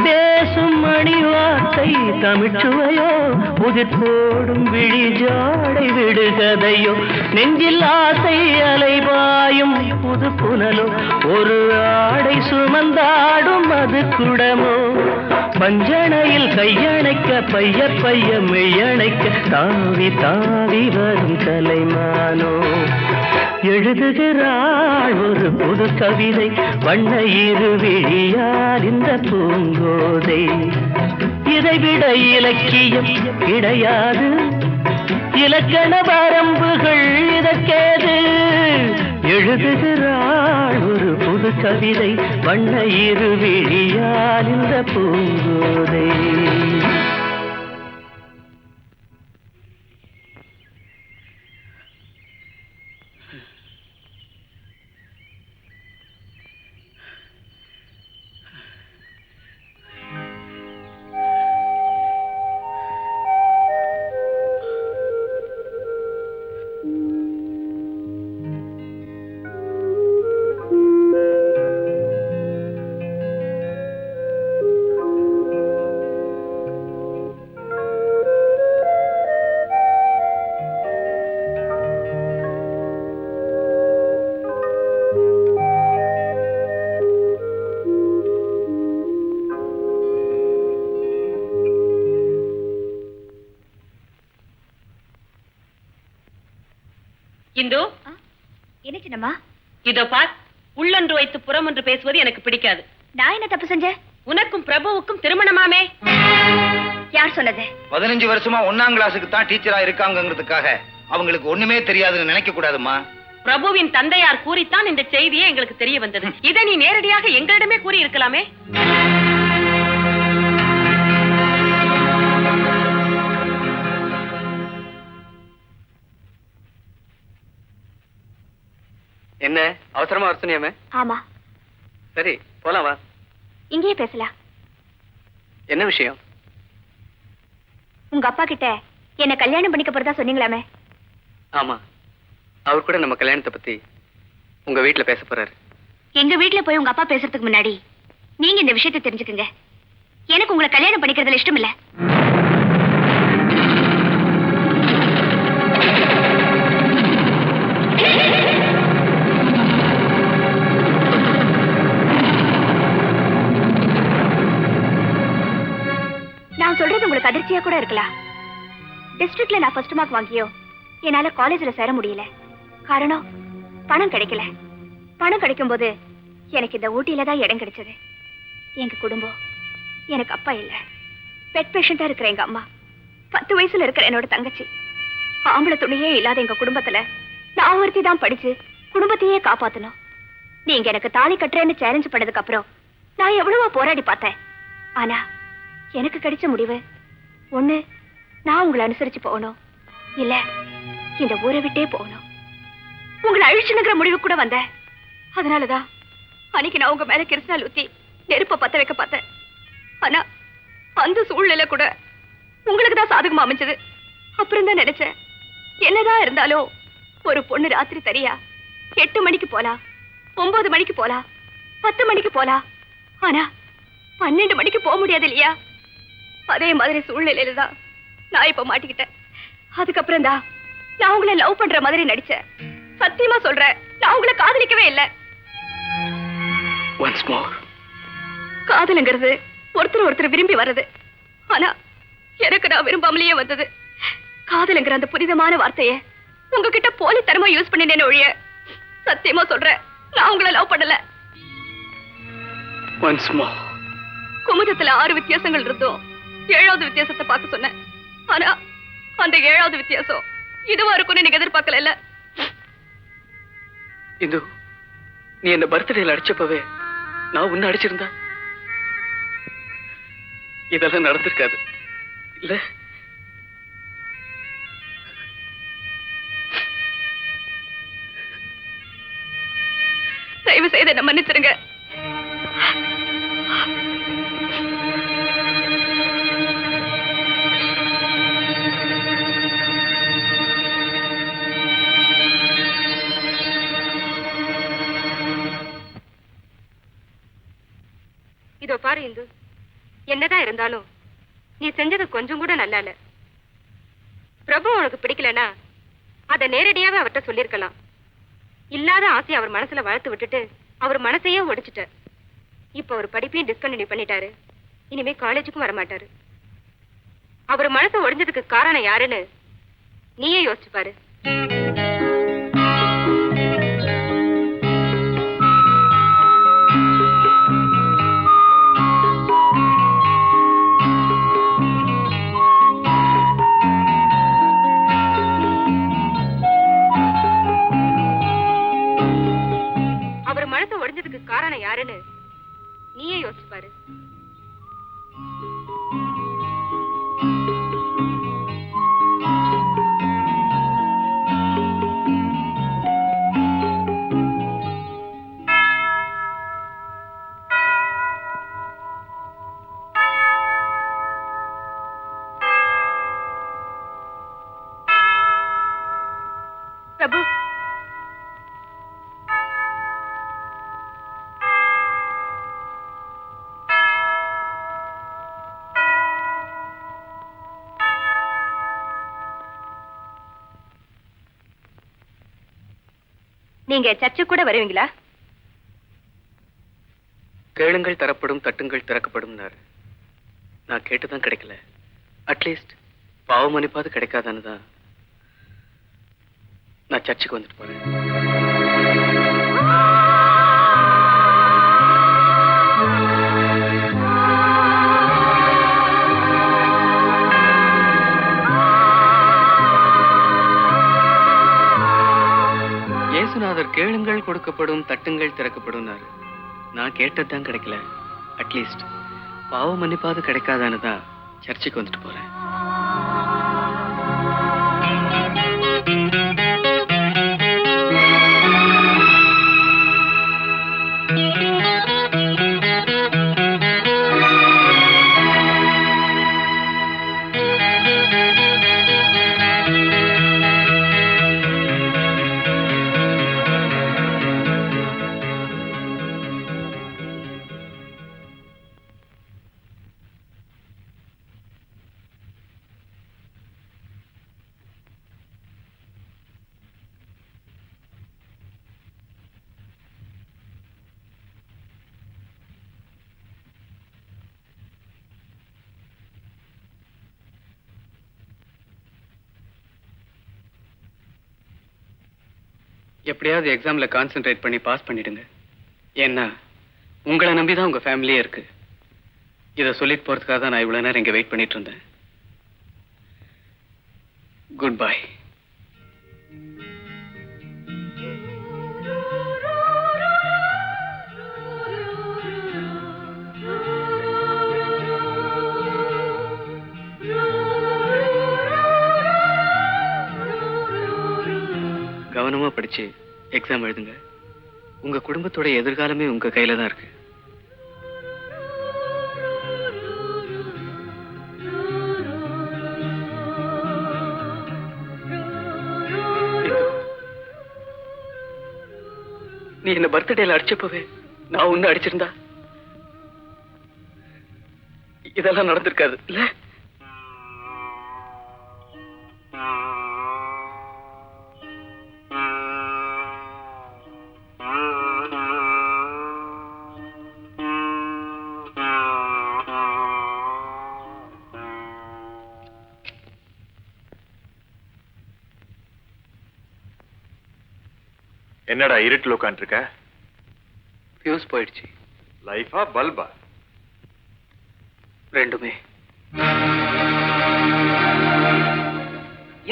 L: பேசும் மணி வார்த்தை தமிழ்ச்சுவையோ உதிர் போடும் விழிஜாடை விடுகதையோ நெஞ்சில் ஆசை அலைபாயும் புது புனலோ ஒரு ஆடை சுமந்தாடும் அது குடமோ பஞ்சணையில் கையணைக்க பைய பைய மெய்யணைக்க தாவி தாவி வரும் கலைமானோ எழுதுகிறாள் ஒரு புது கவிதை வண்ண இருவிழியார் இந்த பூங்கோதை இதைவிட இலக்கியம் கிடையாது இலக்கண வரம்புகள் இதற்கேது எழுதுகிறாள் ஒரு புது கவிதை வண்ண இருவிழியார் இந்த பூங்கோதை
F: இந்து
J: என்ன சின்னம்மா
F: இதோ பார் உள்ளொன்று வைத்து புறம் ஒன்று பேசுவது எனக்கு பிடிக்காது
J: நான் என்ன தப்பு செஞ்சேன்
F: உனக்கும் பிரபுவுக்கும் திருமணமாமே
J: யார் சொன்னது
C: 15 வருஷமா 1ஆம் கிளாஸுக்கு தான் டீச்சரா இருக்காங்கிறதுக்காக அவங்களுக்கு ஒண்ணுமே தெரியாதுன்னு நினைக்க கூடாதுமா
F: பிரபுவின் தந்தையார் கூறித்தான் இந்த செய்தியே எங்களுக்கு தெரிய வந்தது இதை நீ நேரடியாக எங்களிடமே கூறி இருக்கலாமே
H: என்ன அவசரமா வர சொன்னியாமே?
J: ஆமா,
H: சரி போலாம் வா.
J: இங்கேயே பேசலாம்.
H: என்ன விஷயம்?
J: உங்க அப்பா கிட்ட என்ன கல்யாணம் பண்ணிக்க போறதா சொன்னீங்களாமே?
H: ஆமா, அவர் கூட நம்ம கல்யாணத்தை பத்தி உங்க வீட்டுல பேச போறாரு.
J: எங்க வீட்டுல போய் உங்க அப்பா பேசுறதுக்கு முன்னாடி நீங்க இந்த விஷயத்தை தெரிஞ்சுக்குங்க. எனக்கு உங்களை கல்யாணம் பண்ணிக்கிறதுல இஷ்டம் இல்ல. நான் சொல்றது உங்களுக்கு அதிர்ச்சியா கூட இருக்கலாம். டிஸ்ட்ரிக்ட்ல நான் ஃபர்ஸ்ட் மார்க் வாங்கியோ என்னால காலேஜ்ல சேர முடியல. காரணம் பணம் கிடைக்கல. பணம் கிடைக்கும் போது எனக்கு இந்த ஊட்டியில தான் இடம் கிடைச்சது. எங்க குடும்பம், எனக்கு அப்பா இல்ல. பெட் பேஷண்டா இருக்கிற எங்க அம்மா, 10 வயசுல இருக்கிற என்னோட தங்கச்சி, ஆம்பளை துணையே இல்லாத எங்க குடும்பத்துல நான் ஒருத்தி தான் படிச்சு குடும்பத்தையே காப்பாத்தணும். நீங்க எனக்கு தாலி கட்டுறேன்னு சேலஞ்ச் பண்ணதுக்கு அப்புறம் நான் எவ்வளவோ போராடி பார்த்தேன். ஆனா எனக்கு கிடைச்ச முடிவு ஒண்ணு, நான் உங்களை அனுசரிச்சு போகணும், இல்ல இந்த ஊரை விட்டே போகணும். உங்களை அழிச்சுனுங்கிற முடிவு கூட வந்தேன். அதனாலதான் அன்னைக்கு நான் உங்க மேல கிருஷ்ணால் ஊத்தி நெருப்ப பத்த வைக்க பார்த்தேன். ஆனா அந்த சூழ்நிலை கூட உங்களுக்கு தான் சாதகமா அமைஞ்சது. அப்புறம் தான் நினைச்சேன், என்னதான் இருந்தாலும் ஒரு பொண்ணு ராத்திரி தரியா 8 மணிக்கு போலாம், 9 மணிக்கு போலாம், 10 மணிக்கு போலாம். ஆனா 12 மணிக்கு போக முடியாது இல்லையா? அதே மாதிரி சூழ்நிலையில தான் நான் இப்ப மாட்டிக்கிட்டேன். அதுக்கப்புறம் தான் நான் உங்களை லவ் பண்ற மாதிரி நடிச்சேன். சத்தியமா சொல்றேன், நான் உங்களை காதலிக்கவே இல்லை.
H: ஒன்ஸ் மோர்,
J: காதலுங்கிறது ஒருத்தர் விரும்பி வர்றது. ஆனா எனக்கு நான் விரும்பாமலேயே வந்தது. காதலுங்கிற அந்த புனிதமான வார்த்தையை உங்ககிட்ட போலித்தனமா யூஸ் பண்ணினேன்னு ஒழிய சத்தியமா சொல்றேன், நான் உங்களை லவ் பண்ணல.
H: Once more.
J: குமுதத்துல 6 வித்தியாசங்கள் இருந்தோம். 7வது வித்தியாசத்தை பார்க்க சொன்னேன். ஆனா அந்த 7வது வித்தியாசம் இதுவா இருக்கும்னு நீங்க எதிர்பார்க்கல இல்ல?
H: இந்து, நீ என்ன பர்த்டேல அடிச்சப்பவே நான் உன்னை அடிச்சிருந்தா இதெல்லாம் நடந்திருக்காது இல்ல?
J: தயவு செய்து என்ன மன்னிச்சிருங்க. இதோ பாரு இந்து, என்னதான் இருந்தாலும் நீ செஞ்சது கொஞ்சம் கூட நல்லா இல்ல. பிரபு உனக்கு பிடிக்கலனா அதை நேரடியாவே அவர்கிட்ட சொல்லிருக்கலாம். இல்லாத ஆசையை அவர் மனசுல வளர்த்து விட்டுட்டு அவர் மனசையே ஒடிச்சிட்ட. இப்ப அவர் படிப்பையும் டிஸ்கண்டினியூ பண்ணிட்டாரு. இனிமே காலேஜுக்கும் வரமாட்டாரு. அவர் மனசை ஒடிஞ்சதுக்கு காரணம் யாருன்னு நீயே யோசிச்சு பாரு. காரணம் யாருன்னு நீயே யோசிச்சு பாரு. பிரபு, நீங்க சர்ச்சு கூட வருவீங்களா?
H: கேளுங்கள் தரப்படும், தட்டுங்கள் திறக்கப்படும். நான் கேட்டுதான் கிடைக்கல. அட்லீஸ்ட் பாவ மன்னிப்பாது கிடைக்காதான்னு தான் நான் சர்ச்சுக்கு வந்துட்டு போறேன். இயேசுநாதர் கேளுங்கள் கொடுக்கப்படும், தட்டுங்கள் திறக்கப்படும். நான் கேட்டதுதான் கிடைக்கல. அட்லீஸ்ட் பாவ மன்னிப்பாது கிடைக்காதான்னு தான் சர்ச்சுக்கு வந்துட்டு போறேன். எப்படியாவது எக்ஸாம்ல கான்சென்ட்ரேட் பண்ணி பாஸ் பண்ணிடுங்க. ஏன்னா உங்களை நம்பி தான் உங்க ஃபேமிலியே இருக்கு. இதை சொல்லிட்டு போறதுக்காக தான் நான் இவ்வளவு நேரம் இங்க வெயிட் பண்ணிட்டு இருந்தேன். Good bye. கவனமா படிச்சு எக்ஸாம் எழுதுங்க. உங்க குடும்பத்தோட எதிர்காலமே உங்க கையில தான் இருக்கு. நீ என்ன பர்த்டேல அடிச்சப்பவே நான் ஒண்ணு அடிச்சிருந்தா இதெல்லாம் நடந்திருக்காது இல்ல?
D: என்னடா இருட்டில் உட்காந்துருக்க?
H: ஃபியூஸ் போயிடுச்சு.
D: லைஃபா பல்பா?
H: ரெண்டுமே.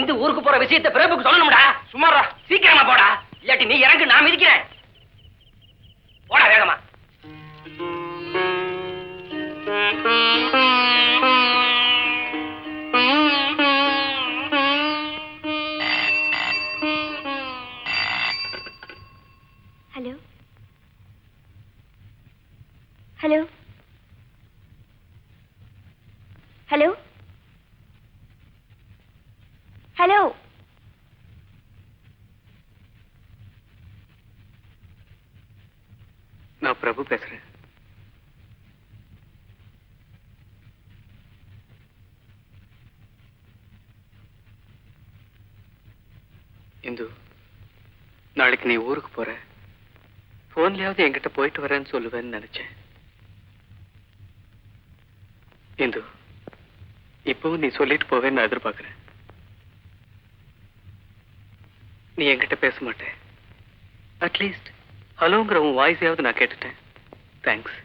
B: இந்த ஊருக்கு போற விஷயத்தை பிரபுக்கு சொல்லணும்டா. சும்மாரா, சீக்கிரமா போடா, இல்லாட்டி நீ இறங்கு, நான் மிதிக்கிறேன். போடா வேகமா.
J: ஹலோ ஹலோ ஹலோ ஹலோ
H: நான் பிரபு பேசுறேன். இந்து, நாளைக்கு நீ ஊருக்கு போற. போன்லயாவது என்கிட்ட போயிட்டு வரேன்னு சொல்லுவேன்னு நினைச்சேன். இந்து, இப்பவும் நீ சொல்லிட்டு போவேன்னு நான் எதிர்பார்க்கிறேன். நீ என்கிட்ட பேச மாட்டேன். அட்லீஸ்ட் ஹலோங்கிற உன் வாய்ஸையாவது நான் கேட்டுட்டேன். தேங்க்ஸ்.